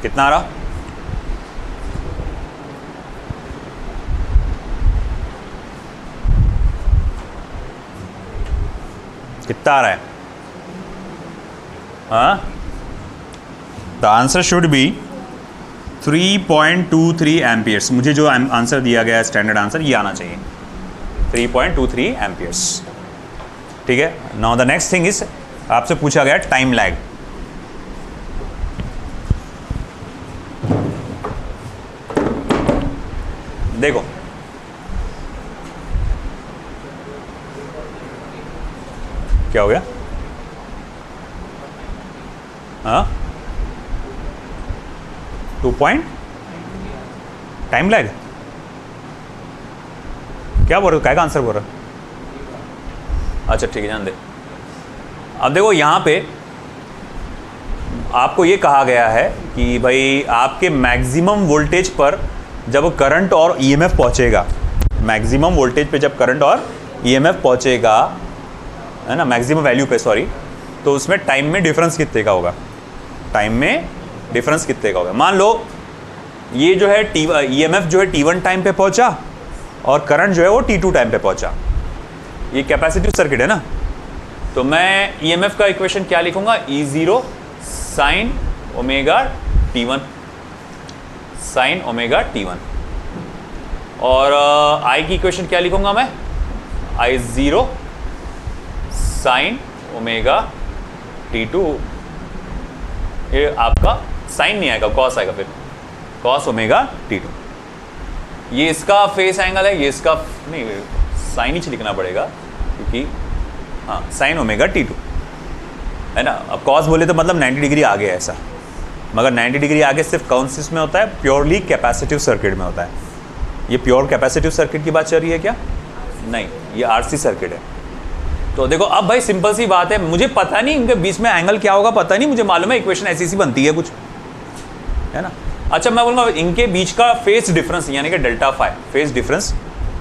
Speaker 1: कितना आ रहा? कितना आ रहा है? हाँ, the answer should be 3.23 amperes. मुझे जो आंसर दिया गया है स्टैंडर्ड आंसर ये आना चाहिए 3.23 एम्पियर्स। ठीक है, now the next thing is आपसे पूछा गया टाइम लैग। देखो क्या हो गया? हाँ 2 पॉइंट टाइम लैग क्या बोल रहे हो? क्या का आंसर बोल रहा? अच्छा ठीक है, जान दे। अब देखो यहाँ पे आपको ये कहा गया है कि भाई आपके मैक्सिमम वोल्टेज पर जब करंट और ईएमएफ पहुंचेगा, मैक्सिमम वोल्टेज पे जब करंट और ईएमएफ पहुंचेगा, है ना, मैक्सिमम वैल्यू पे सॉरी, तो उसमें टाइम में डिफरेंस कितने का होगा? टाइम में डिफरेंस कितने का होगा? मान लो ये जो है ईएमएफ जो है T1 टाइम पे पहुंचा और करंट जो है वो T2 टाइम पे पहुंचा। ये कैपेसिटिव सर्किट है ना, तो मैं ईएमएफ का इक्वेशन क्या लिखूंगा? E0 sine omega T1 sine omega T1 और आई की इक्वेशन क्या लिखूंगा मैं? I0 sine omega T2। ये आपका साइन नहीं आएगा, कॉस आएगा, फिर कॉस ओमेगा T2। ये इसका फेस एंगल है, ये इसका नहीं, साइन ही लिखना पड़ेगा क्योंकि हाँ साइन ओमेगा T2 है ना। अब कॉस बोले तो मतलब 90 डिग्री आगे है ऐसा, मगर 90 डिग्री आगे सिर्फ कौन सी में होता है? प्योरली कैपेसिटिव सर्किट में होता है। ये प्योर कैपेसिटिव सर्किट की बात चल रही है क्या? नहीं, ये आरसी सर्किट है। तो देखो अब भाई सिंपल सी बात है, मुझे पता नहीं इनके बीच में एंगल क्या होगा, पता नहीं, मुझे मालूम है इक्वेशन ऐसी सी बनती है कुछ, है ना। अच्छा मैं बोलूँगा इनके बीच का फेस डिफरेंस यानी कि डेल्टा फाई फेस डिफरेंस,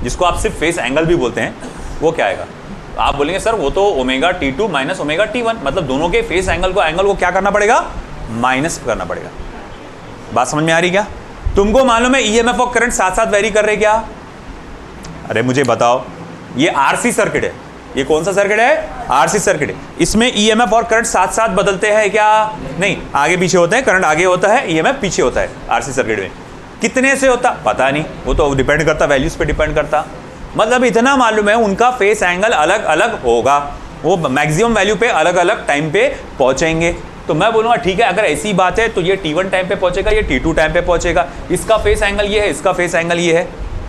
Speaker 1: जिसको आप सिर्फ फेस एंगल भी बोलते हैं, वो क्या आएगा? आप बोलेंगे सर वो तो omega T2 minus omega T1, मतलब दोनों के फेस एंगल को क्या करना पड़ेगा? माइनस करना पड़ेगा। बात समझ में आ रही क्या? तुमको मालूम है ईएमएफ और करंट साथ साथ वेरी कर रहे क्या? अरे मुझे बताओ, ये आरसी सर्किट है, ये कौन सा सर्किट है? आरसी सर्किट है। इसमें ईएमएफ और करंट साथ साथ बदलते हैं क्या? नहीं, आगे पीछे होते हैं, करंट आगे होता है, ईएमएफ पीछे होता है। आरसी सर्किट में कितने से होता पता नहीं, वो तो डिपेंड करता, वैल्यूज पे डिपेंड करता। मतलब इतना मालूम है उनका फेस एंगल अलग अलग होगा, वो मैक्सिमम वैल्यू पे अलग अलग टाइम पे पहुंचेंगे। तो मैं बोलूँगा ठीक है, अगर ऐसी बात है तो ये T1 टाइम पे पहुंचेगा, ये T2 टाइम पे पहुंचेगा, इसका फेस एंगल ये है, इसका फेस एंगल ये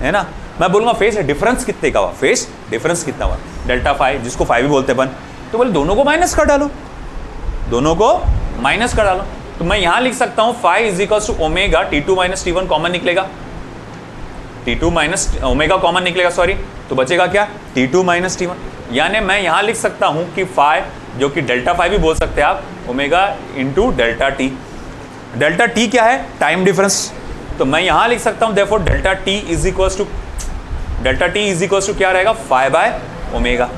Speaker 1: है ना। मैं बोलूँगा फेस डिफरेंस कितने का हुआ? फेस डिफरेंस कितना हुआ? डेल्टा फाई, जिसको फाई भी बोलते अपन। तो बोले दोनों को माइनस कर डालो, दोनों को माइनस कर डालो। तो मैं यहाँ लिख सकता हूँ phi is equal to omega T2 minus T1 common निकलेगा, T2 माइनस ओमेगा कॉमन निकलेगा सॉरी, तो बचेगा क्या? T2 minus T1। यानी मैं यहाँ लिख सकता हूँ कि फाई, जो कि डेल्टा फाई भी बोल सकते हैं आप, omega into delta t. Delta t क्या है? Time difference. तो मैं यहाँ लिख सकता हूँ therefore delta T is equals to क्या रहेगा? फाई बाय ओमेगा,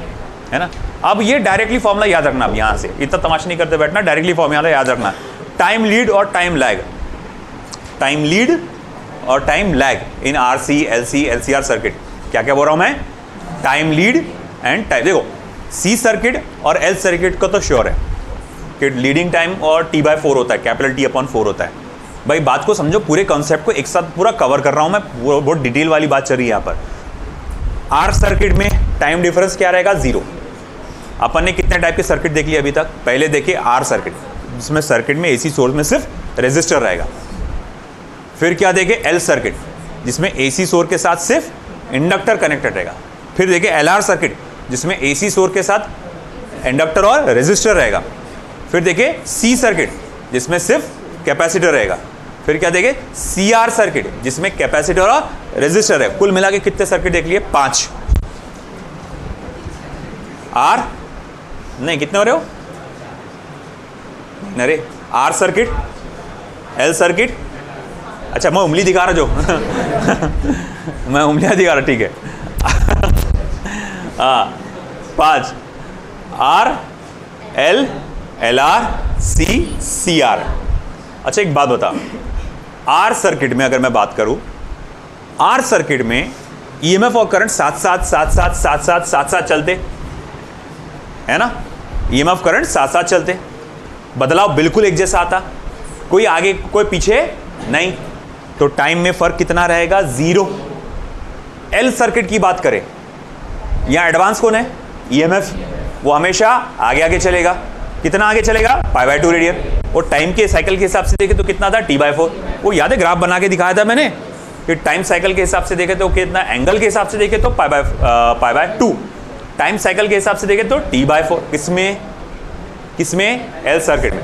Speaker 1: है ना। अब ये डायरेक्टली फॉर्मूला याद रखना, अब यहाँ से इतना तमाशा नहीं करते बैठना, डायरेक्टली फॉर्मूला याद रखना। टाइम लीड और टाइम लैग, टाइम लीड और टाइम लैग इन आरसी एलसी एलसीआर सर्किट। क्या क्या बोल रहा हूँ मैं? Time lead and time. देखो सी सर्किट और एल सर्किट का तो श्योर है कि लीडिंग टाइम और T/4 होता है, कैपिटल T/4 होता है। भाई बात को समझो, पूरे कॉन्सेप्ट को एक साथ पूरा कवर कर रहा हूँ मैं, बहुत डिटेल वाली बात चल रही है यहाँ पर। आर सर्किट में टाइम डिफरेंस क्या रहेगा? 0। अपन ने कितने टाइप के सर्किट देख लिए अभी तक? पहले देखिए आर सर्किट, जिसमें सर्किट में एसी सोर्स में सिर्फ रेजिस्टर रहेगा। फिर क्या देखे? एल सर्किट, जिसमें एसी सोर्स के साथ सिर्फ इंडक्टर कनेक्टेड रहेगा। फिर देखिए एलआर सर्किट, जिसमें एसी सोर्स के साथ इंडक्टर और रेजिस्टर रहेगा। फिर देखिए सी सर्किट जिसमें सिर्फ कैपेसिटर रहेगा। फिर क्या देखे सी आर सर्किट जिसमें कैपेसिटर और रेजिस्टर है। कुल मिला के कितने सर्किट देख लिए 5। आर नहीं कितने हो रहे हो, अरे आर सर्किट, एल सर्किट, अच्छा मैं उंगली दिखा रहा जो मैं उंगलियां दिखा रहा, ठीक है हाँ 5 R L L R C C R. अच्छा एक बात बता, आर सर्किट में अगर मैं बात करूं, आर सर्किट में ईएमएफ और करंट साथ साथ चलते है ना, ईएमएफ करंट साथ साथ चलते, बदलाव बिल्कुल एक जैसा आता, कोई आगे कोई पीछे नहीं, तो टाइम में फर्क कितना रहेगा 0। एल सर्किट की बात करें, यहां एडवांस कौन है ईएमएफ, वो हमेशा आगे आगे चलेगा। कितना आगे चलेगा π/2 रेडियन, और टाइम के साइकिल के हिसाब से देखे तो कितना था T/4। वो याद है ग्राफ बना के दिखाया था मैंने कि टाइम साइकिल के हिसाब से देखे तो कितना, एंगल के हिसाब से देखे तो π/2, टाइम साइकिल के हिसाब से देखे तो T/4। किसमें एल सर्किट में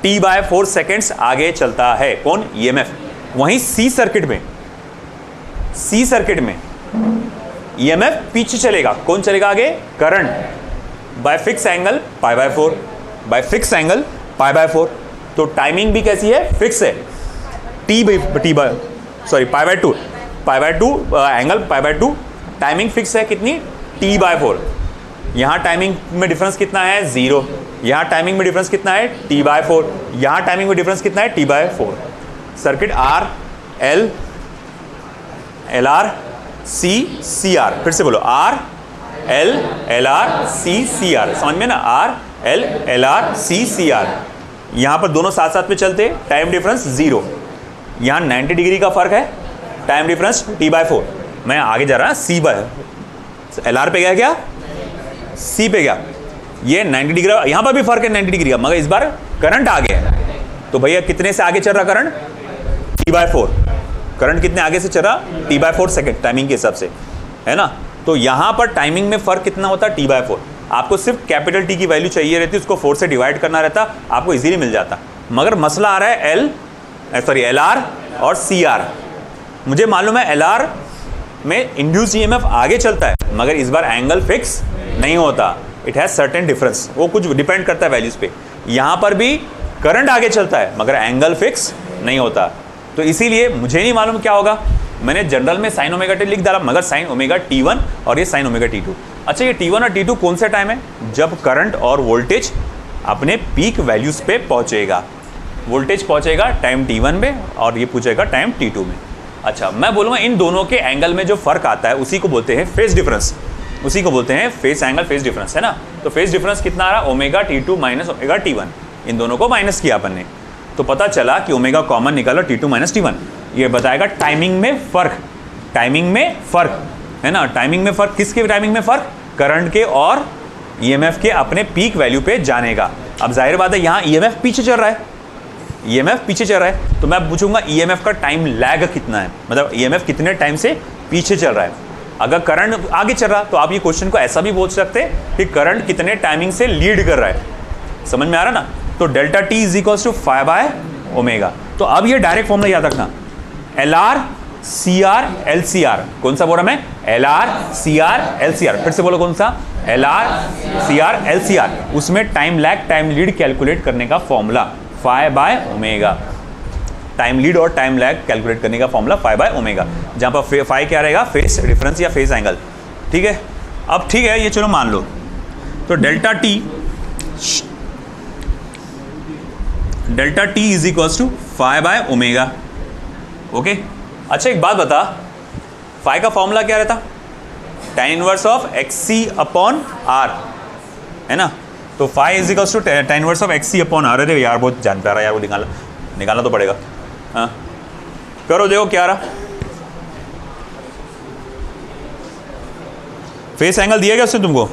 Speaker 1: T/4 सेकेंड्स आगे चलता है कौन ईएमएफ। वहीं सी सर्किट में ईएमएफ पीछे चलेगा, कौन चलेगा आगे current, by fix angle π/4, by fix angle π/4। तो टाइमिंग भी कैसी है फिक्स है, π/2 एंगल π/2, टाइमिंग फिक्स है कितनी T/4। यहां टाइमिंग में डिफरेंस कितना है 0, यहां टाइमिंग में डिफरेंस कितना है T/4, यहां टाइमिंग में डिफरेंस कितना है T/4। Circuit R L L R C C R, फिर से बोलो R L L R C C R, समझ में ना, R L L R C C R. यहां पर दोनों साथ साथ में चलते, टाइम डिफरेंस 0, यहां 90 डिग्री का फर्क है, टाइम डिफरेंस T/4। मैं आगे जा रहा सी बाय एल आर पे गया, क्या सी पे गया, ये 90 डिग्री, यहां पर भी फर्क है 90 डिग्री का, मगर इस बार करंट आ गया। तो भैया कितने से आगे चल रहा करंट T/4, करंट कितने आगे से चल रहा T/4 सेकेंड टाइमिंग के हिसाब से, है ना। तो यहां पर टाइमिंग में फर्क कितना होता T/4। आपको सिर्फ कैपिटल टी की वैल्यू चाहिए रहती, उसको 4 से डिवाइड करना रहता, आपको इजीली मिल जाता। मगर मसला आ रहा है एल आर और सी आर। मुझे मालूम है एल आर में इंड्यूस ईएमएफ आगे चलता है, मगर इस बार एंगल फिक्स नहीं होता, इट हैज सर्टेन डिफरेंस, वो कुछ डिपेंड करता है वैल्यूज पे। यहां पर भी करंट आगे चलता है मगर एंगल फिक्स नहीं होता, तो इसीलिए मुझे नहीं मालूम क्या होगा। मैंने जनरल में sin ω t लिख डाला, मगर sin ω t1 और ये sin ω t2। अच्छा ये t1 और t2 कौन सा टाइम है, जब करंट और वोल्टेज अपने पीक वैल्यूज पे पहुंचेगा। वोल्टेज पहुंचेगा टाइम t1 में और ये पूछेगा टाइम t2 में। अच्छा मैं बोलूँगा इन दोनों के एंगल में जो फर्क आता है उसी को बोलते हैं फेज डिफरेंस, उसी को बोलते हैं फेज एंगल, फेज डिफरेंस, है ना। तो फेज डिफरेंस कितना आ रहा ω t2 माइनस ω t1, इन दोनों को माइनस किया अपन ने, तो पता चला कि ω कॉमन निकालो t2 माइनस t1। ये बताएगा टाइमिंग में फर्क, टाइमिंग में फर्क, है ना। टाइमिंग में फर्क, किसके टाइमिंग में फर्क, करंट के और ईएमएफ के अपने पीक वैल्यू पे जाने का। अब जाहिर बात है यहाँ ईएमएफ पीछे चल रहा है, ईएमएफ पीछे चल रहा है, तो मैं पूछूंगा ईएमएफ का टाइम लैग कितना है, मतलब ईएमएफ कितने टाइम से पीछे चल रहा है। अगर करंट आगे चल रहा तो आप ये क्वेश्चन को ऐसा भी पूछ सकते हैं कि करंट कितने टाइमिंग से लीड कर रहा है। समझ में आ रहा ना। तो delta T is equal to φ/ω। तो अब ये डायरेक्ट फॉर्मूला याद रखना, L R C R L C R. कौन सा बोला मैं, L R C R L C R. फिर से बोलो कौन सा, L R C R L C R. उसमें time lag time lead calculate करने का फॉर्मूला φ/ω, टाइम लीड और टाइम लैग कैलकुलेट करने का फॉर्मूला φ/ω, जहां पर फाई क्या रहेगा, फेज डिफरेंस या फेज एंगल। ठीक है, अब ठीक है ये चलो मान लो, तो delta T is equal to φ/ω। Okay, अच्छा एक बात बता, फाई का फॉर्मूला क्या रहता, tan inverse of XC upon R, है ना। तो phi is equal to tan inverse of XC upon R। अरे यार बहुत जान प्यारा यार, वो निकालना तो पड़ेगा। हाँ करो, देखो क्या रहा, फेस एंगल दिया गया उसने तुमको,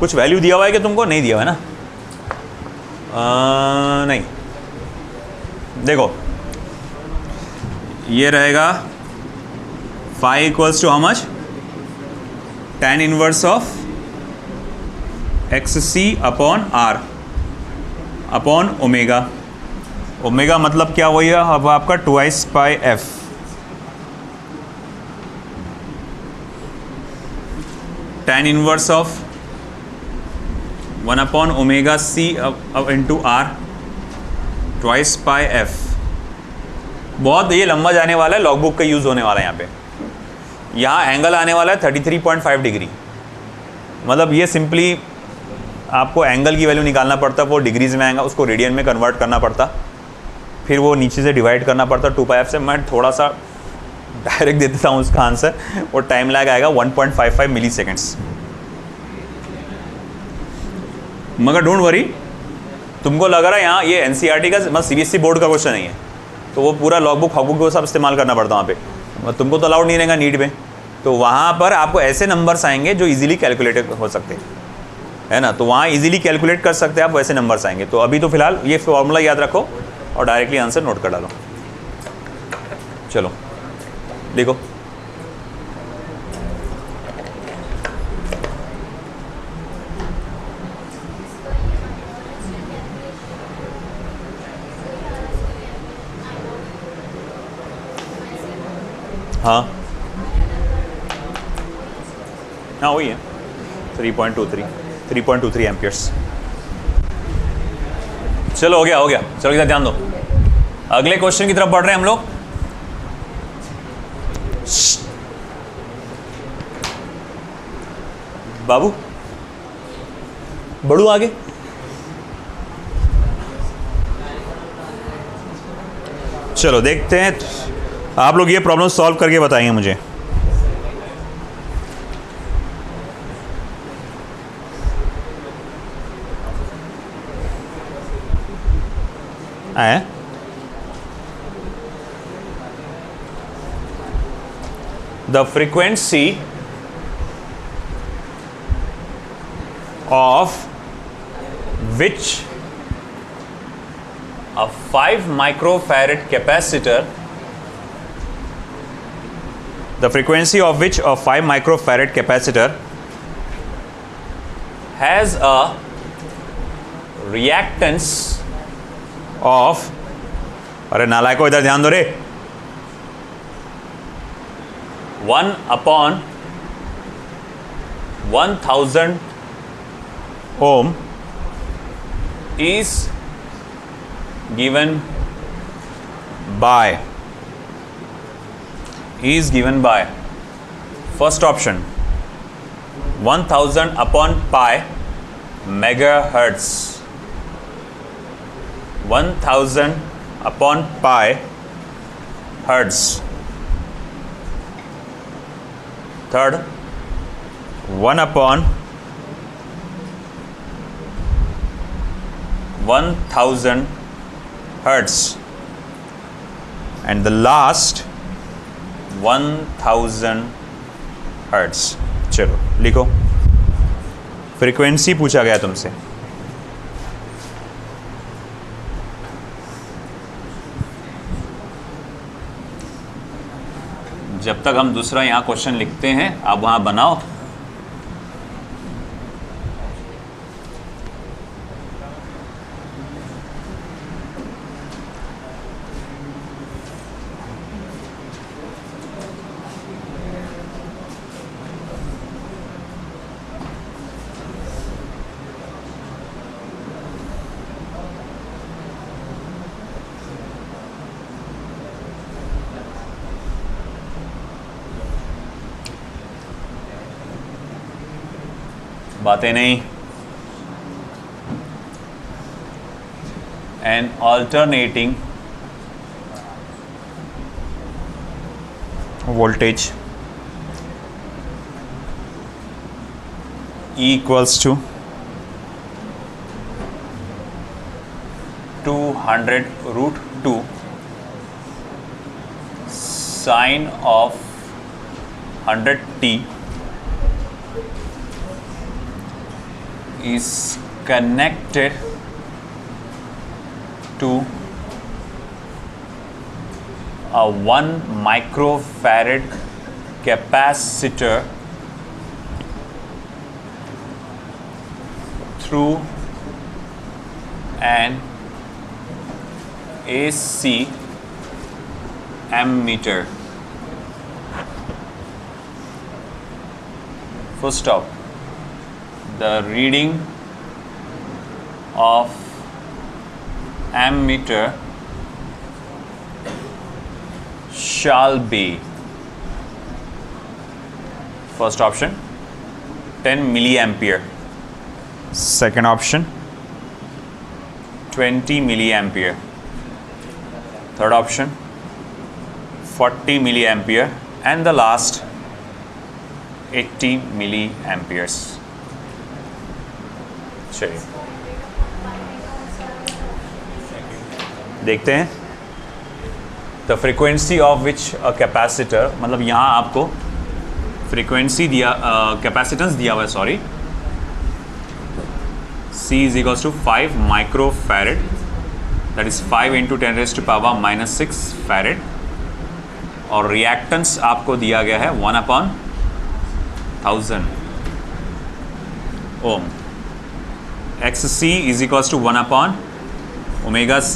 Speaker 1: कुछ वैल्यू दिया हुआ है कि तुमको नहीं दिया हुआ है ना। नहीं देखो ये रहेगा phi equals to how much, tan inverse of X C upon R upon omega. Omega मतलब क्या वही है अब आपका 2 pi F. tan inverse of 1 upon omega C into R 2 pi F. बहुत ये लंबा जाने वाला है, लॉग बुक का यूज़ होने वाला है यहाँ पे। यहाँ एंगल आने वाला है 33.5 डिग्री। मतलब ये सिंपली आपको एंगल की वैल्यू निकालना पड़ता, वो डिग्रीज में आएगा, उसको रेडियन में कन्वर्ट करना पड़ता, फिर वो नीचे से डिवाइड करना पड़ता 2 पाई एफ से। मैं थोड़ा सा डायरेक्ट दे देता हूँ उसका आंसर, वो टाइम लैग आएगा 1.55 मिली सेकेंड्स। मगर डोंट वरी, तुमको लग रहा है यहाँ ये एनसीईआरटी का मतलब सीबीएसई बोर्ड का क्वेश्चन नहीं है, तो वो पूरा लॉग बुक हॉक बुक वो सब इस्तेमाल करना पड़ता वहाँ पे। तुमको तो अलाउड नहीं रहेगा नीट में, तो वहाँ पर आपको ऐसे नंबर्स आएंगे जो इजीली कैलकुलेट हो सकते हैं, है ना। तो वहाँ इजीली कैलकुलेट कर सकते हैं आप, वैसे नंबर्स आएंगे। तो अभी तो फिलहाल ये फॉर्मूला याद रखो और डायरेक्टली आंसर नोट कर डालो। चलो लिखो। हाँ हाँ वही है 3.23 एम्पियर्स। चलो हो गया। चलो इधर ध्यान दो, अगले क्वेश्चन की तरफ बढ़ रहे हैं हम लोग। बाबू बढ़ू आगे। चलो देखते हैं, आप लोग ये प्रॉब्लम सॉल्व करके बताएंगे मुझे। The frequency of which a 5 microfarad capacitor, the frequency of which a 5 microfarad capacitor has a reactance of, अरे नालायको इधर ध्यान दो रे, 1 upon 1000 ohm is given by first option 1000 upon pi megahertz, 1000 upon pi hertz. Third, 1 upon 1000 hertz, and the last 1000 hertz. चलो लिखो, फ्रीक्वेंसी पूछा गया तुमसे। जब तक हम दूसरा यहाँ क्वेश्चन लिखते हैं आप वहाँ बनाओ। बातें नहीं। An alternating voltage equals to 200√2 sine of 100t is connected to a 1 microfarad capacitor through an AC ammeter. Full stop. The reading of ammeter shall be, first option 10 milliampere, second option 20 milliampere, third option 40 milliampere, and the last 80 milliamperes. चलिए देखते हैं. The frequency of which a capacitor, मतलब यहाँ आपको फ्रीक्वेंसी दिया, कैपेसिटेंस दिया हुआ है, sorry. C is equals to 5 microfarad, that is 5 into 10⁻⁻6 farad, और रिएक्टेंस आपको दिया गया है 1/1000 ओम. XC is equals to 1/ωc,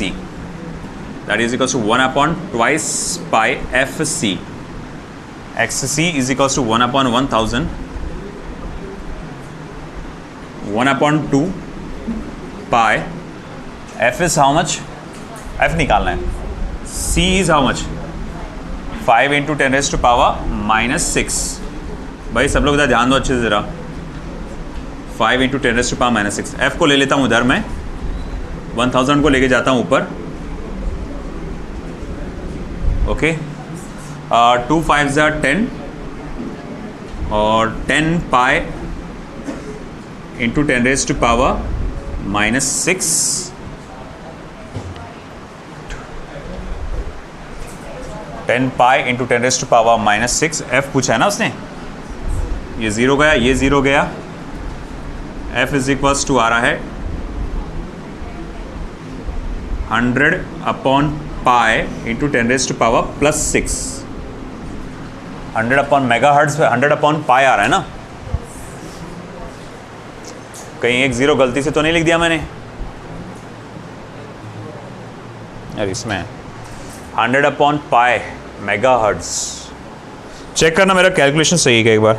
Speaker 1: that is equals to 1/2 pi FC. XC is equals to 1/1000, 1/2 pi. F is how much? F निकालना है. C is how much? 5 into 10⁻⁻6. भाई सब लोग इधर ध्यान दो अच्छे से ज़रा. 5 इंटू 10⁻⁻6. F को ले लेता हूँ उधर, मैं 1000 को लेके जाता हूँ ऊपर. ओके, 2 5s are 10 और 10 pi into 10⁻⁻6. 10 pi into 10⁻⁻6. F पूछा है ना उसने. ये ज़ीरो गया, ये ज़ीरो गया. F इज इक्वल्स टू आ रहा है 100/पाई इंटू 10⁻+6. 100/मेगाहर्ट्ज़ पे 100/पाई आ रहा है ना. कहीं एक ज़ीरो गलती से तो नहीं लिख दिया मैंने यार इसमें. 100/पाई मेगाहर्ट्ज़. चेक करना मेरा कैलकुलेशन सही है एक बार.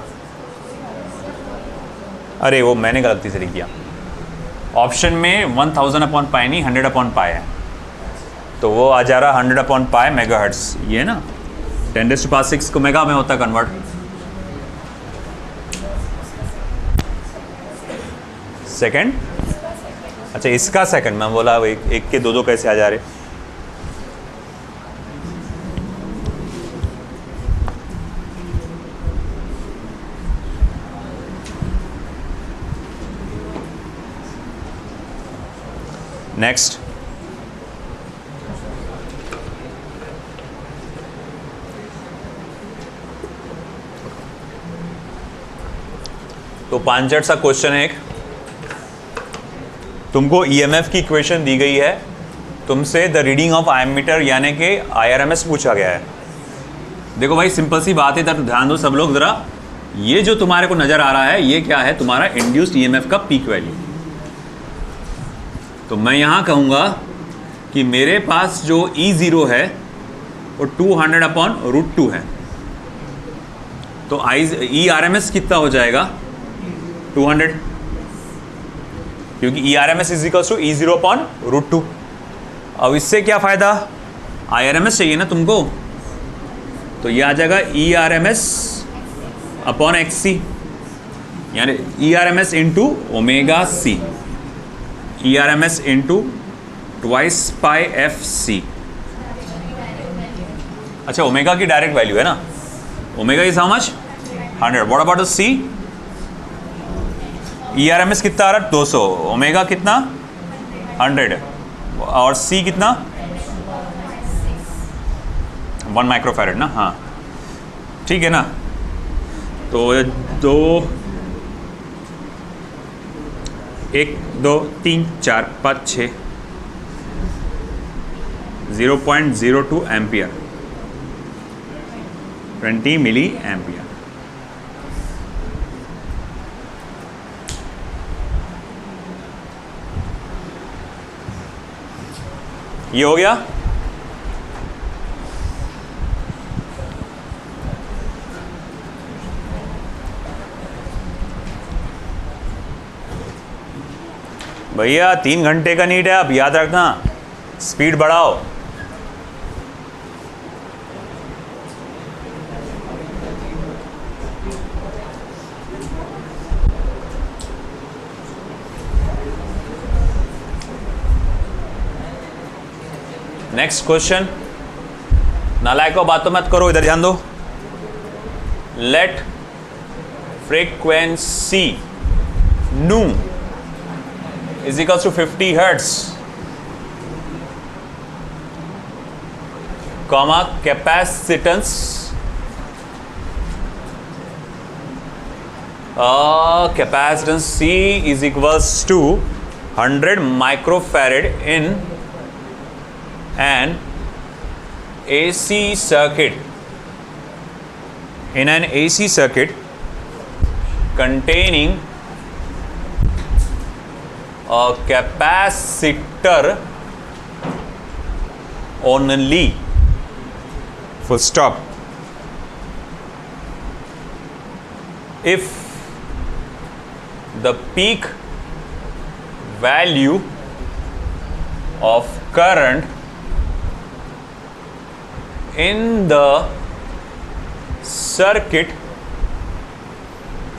Speaker 1: अरे वो मैंने गलती से लिख दिया. ऑप्शन में 1000/पाई नहीं 100/पाई है, तो वो आ जा रहा 100/पाई मेगाहर्ट्ज़. ये ना 10⁻6 को मेगा में होता है कन्वर्ट. सेकंड, अच्छा इसका सेकंड. मैं बोला एक के दो कैसे आ जा रहे. नेक्स्ट, तो 5 सा क्वेश्चन है एक. तुमको ईएमएफ की इक्वेशन दी गई है, तुमसे द रीडिंग ऑफ एमीटर यानी कि आईआरएमएस पूछा गया है. देखो भाई सिंपल सी बात है, तो ध्यान दो सब लोग ज़रा. ये जो तुम्हारे को नज़र आ रहा है ये क्या है? तुम्हारा इंड्यूस्ड ईएमएफ का पीक वैल्यू. तो मैं यहाँ कहूँगा कि मेरे पास जो E0 है वो 200/√2 है. तो ERMS कितना हो जाएगा? 200, क्योंकि ERMS is equals to E0/√2. अब इससे क्या फ़ायदा? IRMS चाहिए ना तुमको, तो ये आ जाएगा ERMS/XC, यानी ERMS into ω/c, ERMS into 2 pi FC. अच्छा ओमेगा की डायरेक्ट वैल्यू है ना. Omega is how much? 100. What about the C? ERMS कितना आ रहा है? 200. ओमेगा कितना? 100. और C कितना? 1 माइक्रोफैरेड ना. हाँ ठीक है ना. तो 1 2 3 4 5 6 0.02 एम्पियर. 20 milli ampere. ये हो गया। भैया 3 घंटे का नीड है, अब याद रखना, स्पीड बढ़ाओ। नेक्स्ट क्वेश्चन, नालायकों बातों मत करो, इधर ध्यान दो। लेट फ्रीक्वेंसी नू is equals to 50 hertz, comma capacitance capacitance C is equals to 100 microfarad in an AC circuit, in an AC circuit containing a capacitor only, full stop. If the peak value of current in the circuit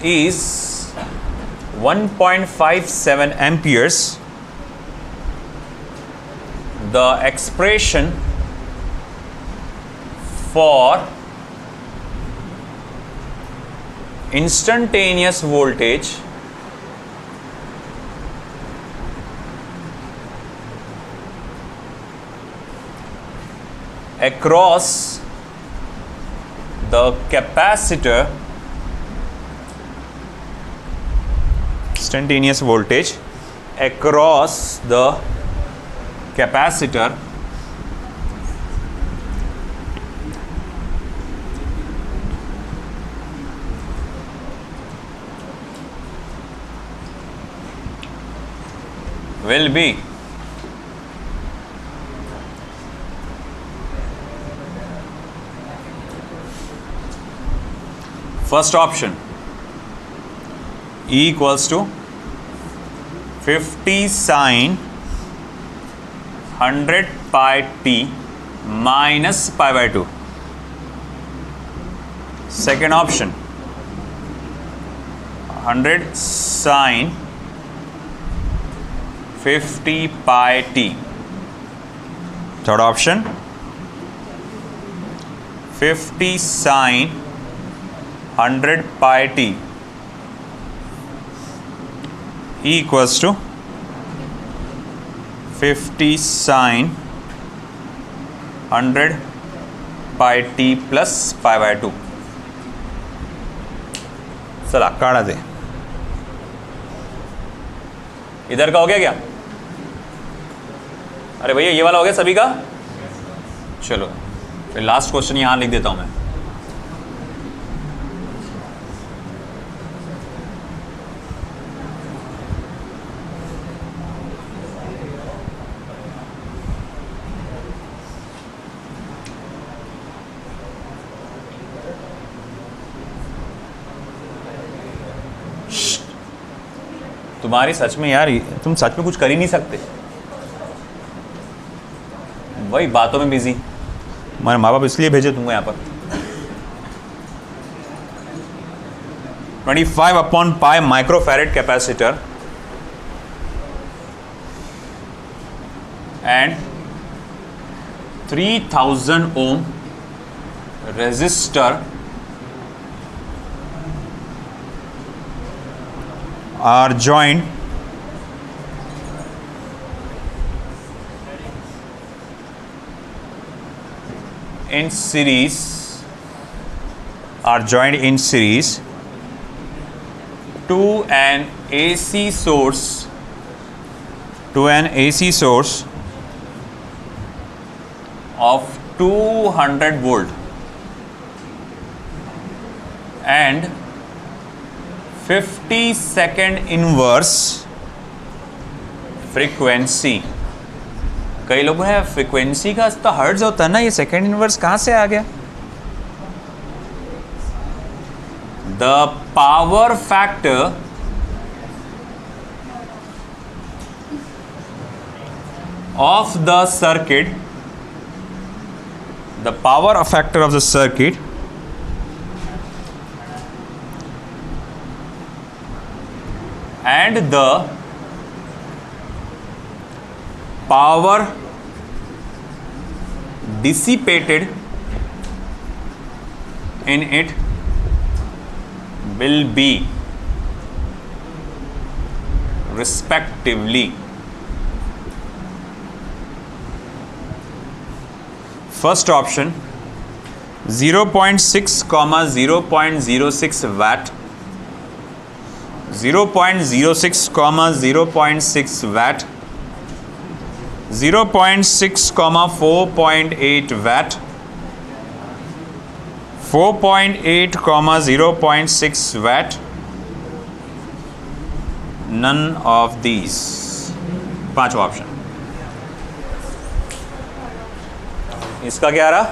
Speaker 1: is 1.57 amperes, the expression for instantaneous voltage across the capacitor, instantaneous voltage across the capacitor will be first option E equals to 50 sine 100 pi t minus pi by 2. Second option 100 sine 50 pi t. Third option 50 sine 100 pi t E equals to 50 sine 100 pi t plus pi by 2. चला काढ़ा दे। इधर का हो गया क्या? अरे भैया ये वाला हो गया सभी का? चलो फिर लास्ट क्वेश्चन यहां लिख देता हूं मैं। तुम्हारी सच में यार, तुम सच में कुछ कर ही नहीं सकते, वही बातों में बिजी। हमारे माँ बाप इसलिए भेजे तुमको यहाँ पर। 25/pi microfarad capacitor and 3000 ohm resistor are joined in series to an AC source of 200 volt. And 50 second inverse frequency. कई लोगों ने फ्रीक्वेंसी का तो हर्ट्ज होता है ना, ये सेकेंड इनवर्स कहाँ से आ गया? The power factor of the circuit, the power factor of the circuit and the power dissipated in it will be respectively. First option 0.6, 0.06 watt, 0.06, 0.6 watt, 0.6, 4.8 watt, 4.8, 0.6 watt, none of these. पांचवा ऑप्शन। इसका क्या आ रहा?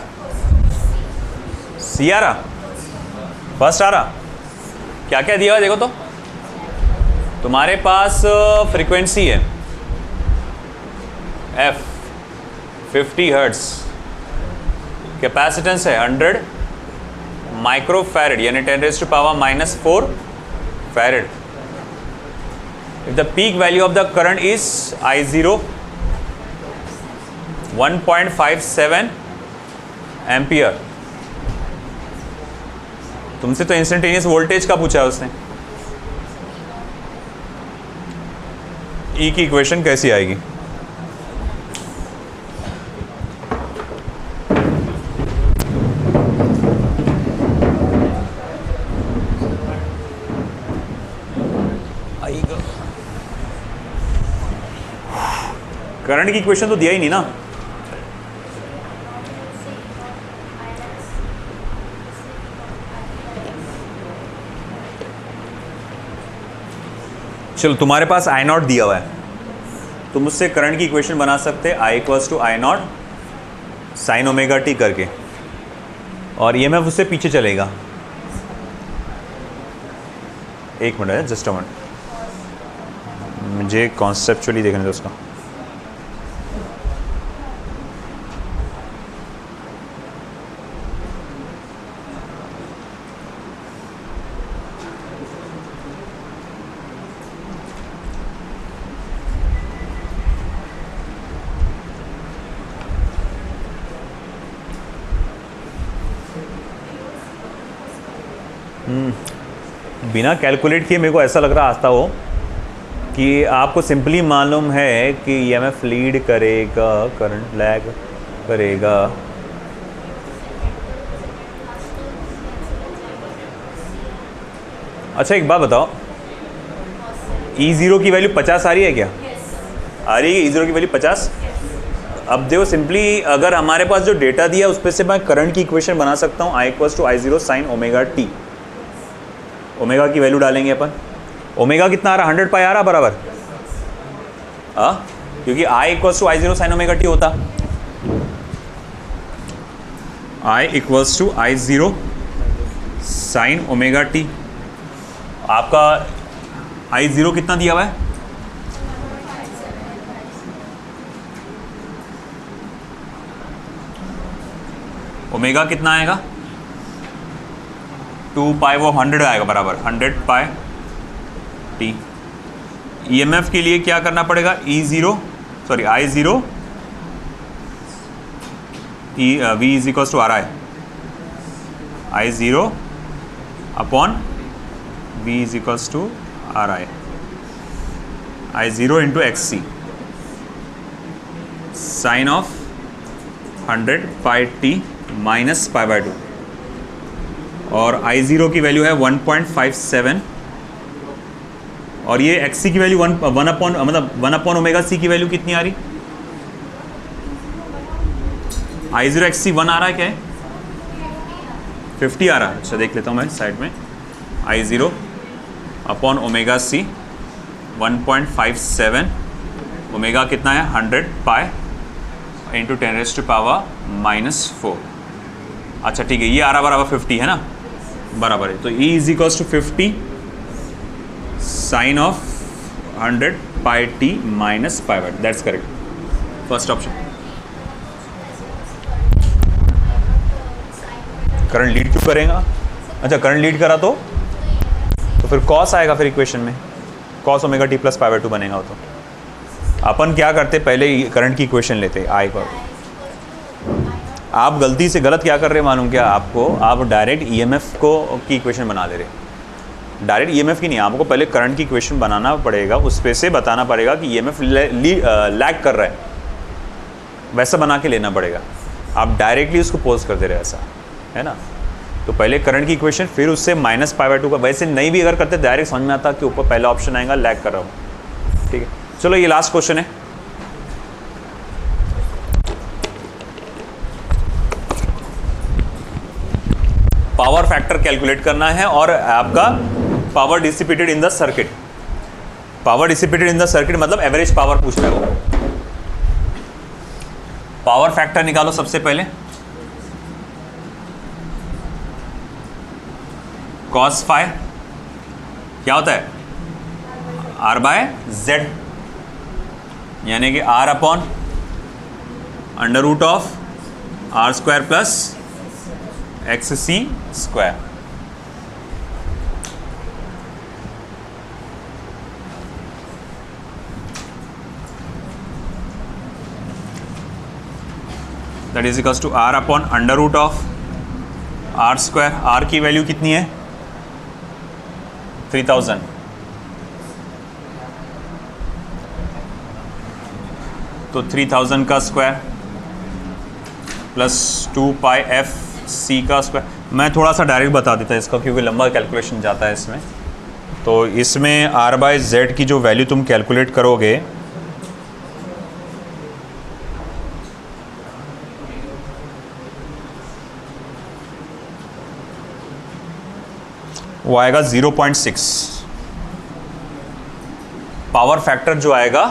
Speaker 1: सी आ रहा, फर्स्ट आ रहा। क्या क्या दिया हुआ देखो तो, तुम्हारे पास फ्रीक्वेंसी है एफ 50 हर्ट्ज, कैपेसिटेंस है 100 माइक्रोफैरड यानी 10⁻⁻⁴ farad. If the peak value of the current is I0 1.57 ampere. तुमसे तो इंस्टेंटेनियस वोल्टेज का पूछा है उसने। ई की इक्वेशन कैसी आएगी? करंट की इक्वेशन तो दिया ही नहीं ना। चलो तुम्हारे पास I0 दिया हुआ है, तुम उससे करंट की इक्वेशन बना सकते हैं I = I0 sin ωt करके, और EMF उससे पीछे चलेगा। एक मिनट है, जस्ट अ मिनट, मुझे कॉन्सेप्चुअली देखने दो उसका। बिना कैलकुलेट किए मेरे को ऐसा लग रहा आता हो कि आपको सिंपली मालूम है कि EMF लीड करेगा, करंट लैग करेगा। अच्छा एक बात बताओ, E0 की वैल्यू 50 आ रही है क्या? आ रही है E0 की वैल्यू 50। अब देखो सिंपली अगर हमारे पास जो डेटा दिया उस पर से मैं करंट की इक्वेशन बना सकता हूँ I = I0 sin ωt। Omega की वैल्यू डालेंगे अपन। ओमेगा कितना आ रहा? 100 पाई आ रहा बराबर, क्योंकि I = I0 sin ωt होता। I = I0 sin ωt। आपका I0 कितना दिया हुआ है? ओमेगा कितना आएगा? 2 पाई, वो 100 आएगा बराबर, 100 पाई t। EMF के लिए क्या करना पड़ेगा? I0 V = RI, I0 upon V = RI, I0 into XC sine of 100 pi t minus π/2, और I0 की वैल्यू है 1.57, और ये XC की वैल्यू 1/ωc की वैल्यू कितनी आ रही? I0 XC 1 आ रहा है क्या है? 50 आ रहा है। अच्छा देख लेता हूँ मैं साइड में, I0 अपॉन ओमेगा सी 1.57, ओमेगा कितना है 100 पाई इंटू 10⁻⁻⁴। अच्छा ठीक है, ये आ रहा बराबर 50 है ना, बराबर है। तो E is equals to 50 sine of 100 pi t minus pi by, that's correct, first option. Current lead क्यों करेगा? अच्छा करंट लीड करा तो फिर कॉस आएगा फिर इक्वेशन में, cos omega T plus pi by 2 बनेगा। तो अपन क्या करते, पहले करंट की इक्वेशन लेते आई पर। आप गलती से गलत क्या कर रहे हैं मालूम क्या आपको, आप डायरेक्ट ईएमएफ को की इक्वेशन बना दे रहे। डायरेक्ट ईएमएफ की नहीं, आपको पहले करंट की इक्वेशन बनाना पड़ेगा, उस पे से बताना पड़ेगा कि ईएमएफ लैग कर रहा है, वैसा बना के लेना पड़ेगा। आप डायरेक्टली उसको पोज कर दे रहे, ऐसा है ना। तो पहले करंट की इक्वेशन, फिर उससे माइनस पाई बाई 2 का। वैसे नहीं भी अगर करते डायरेक्ट समझ में आता कि ऊपर पहला ऑप्शन आएगा लैग कर रहा हूँ। ठीक है, चलो ये लास्ट क्वेश्चन है। पावर फैक्टर कैलकुलेट करना है और आपका power dissipated in the circuit, power dissipated in the circuit मतलब एवरेज पावर पूछ रहा है वो। पावर फैक्टर निकालो सबसे पहले, कॉस फाई क्या होता है R बाय Z, यानी कि R upon under root of R square plus XC square. That is equals to R upon under root of R square. R की वैल्यू कितनी है 3000, तो 3000 का square plus 2 pi F C का स्क्वायर। मैं थोड़ा सा डायरेक्ट बता देता है इसका, क्योंकि लंबा कैलकुलेशन जाता है इसमें। तो इसमें R बाय Z की जो वैल्यू तुम कैलकुलेट करोगे वो आएगा 0.6। पावर फैक्टर जो आएगा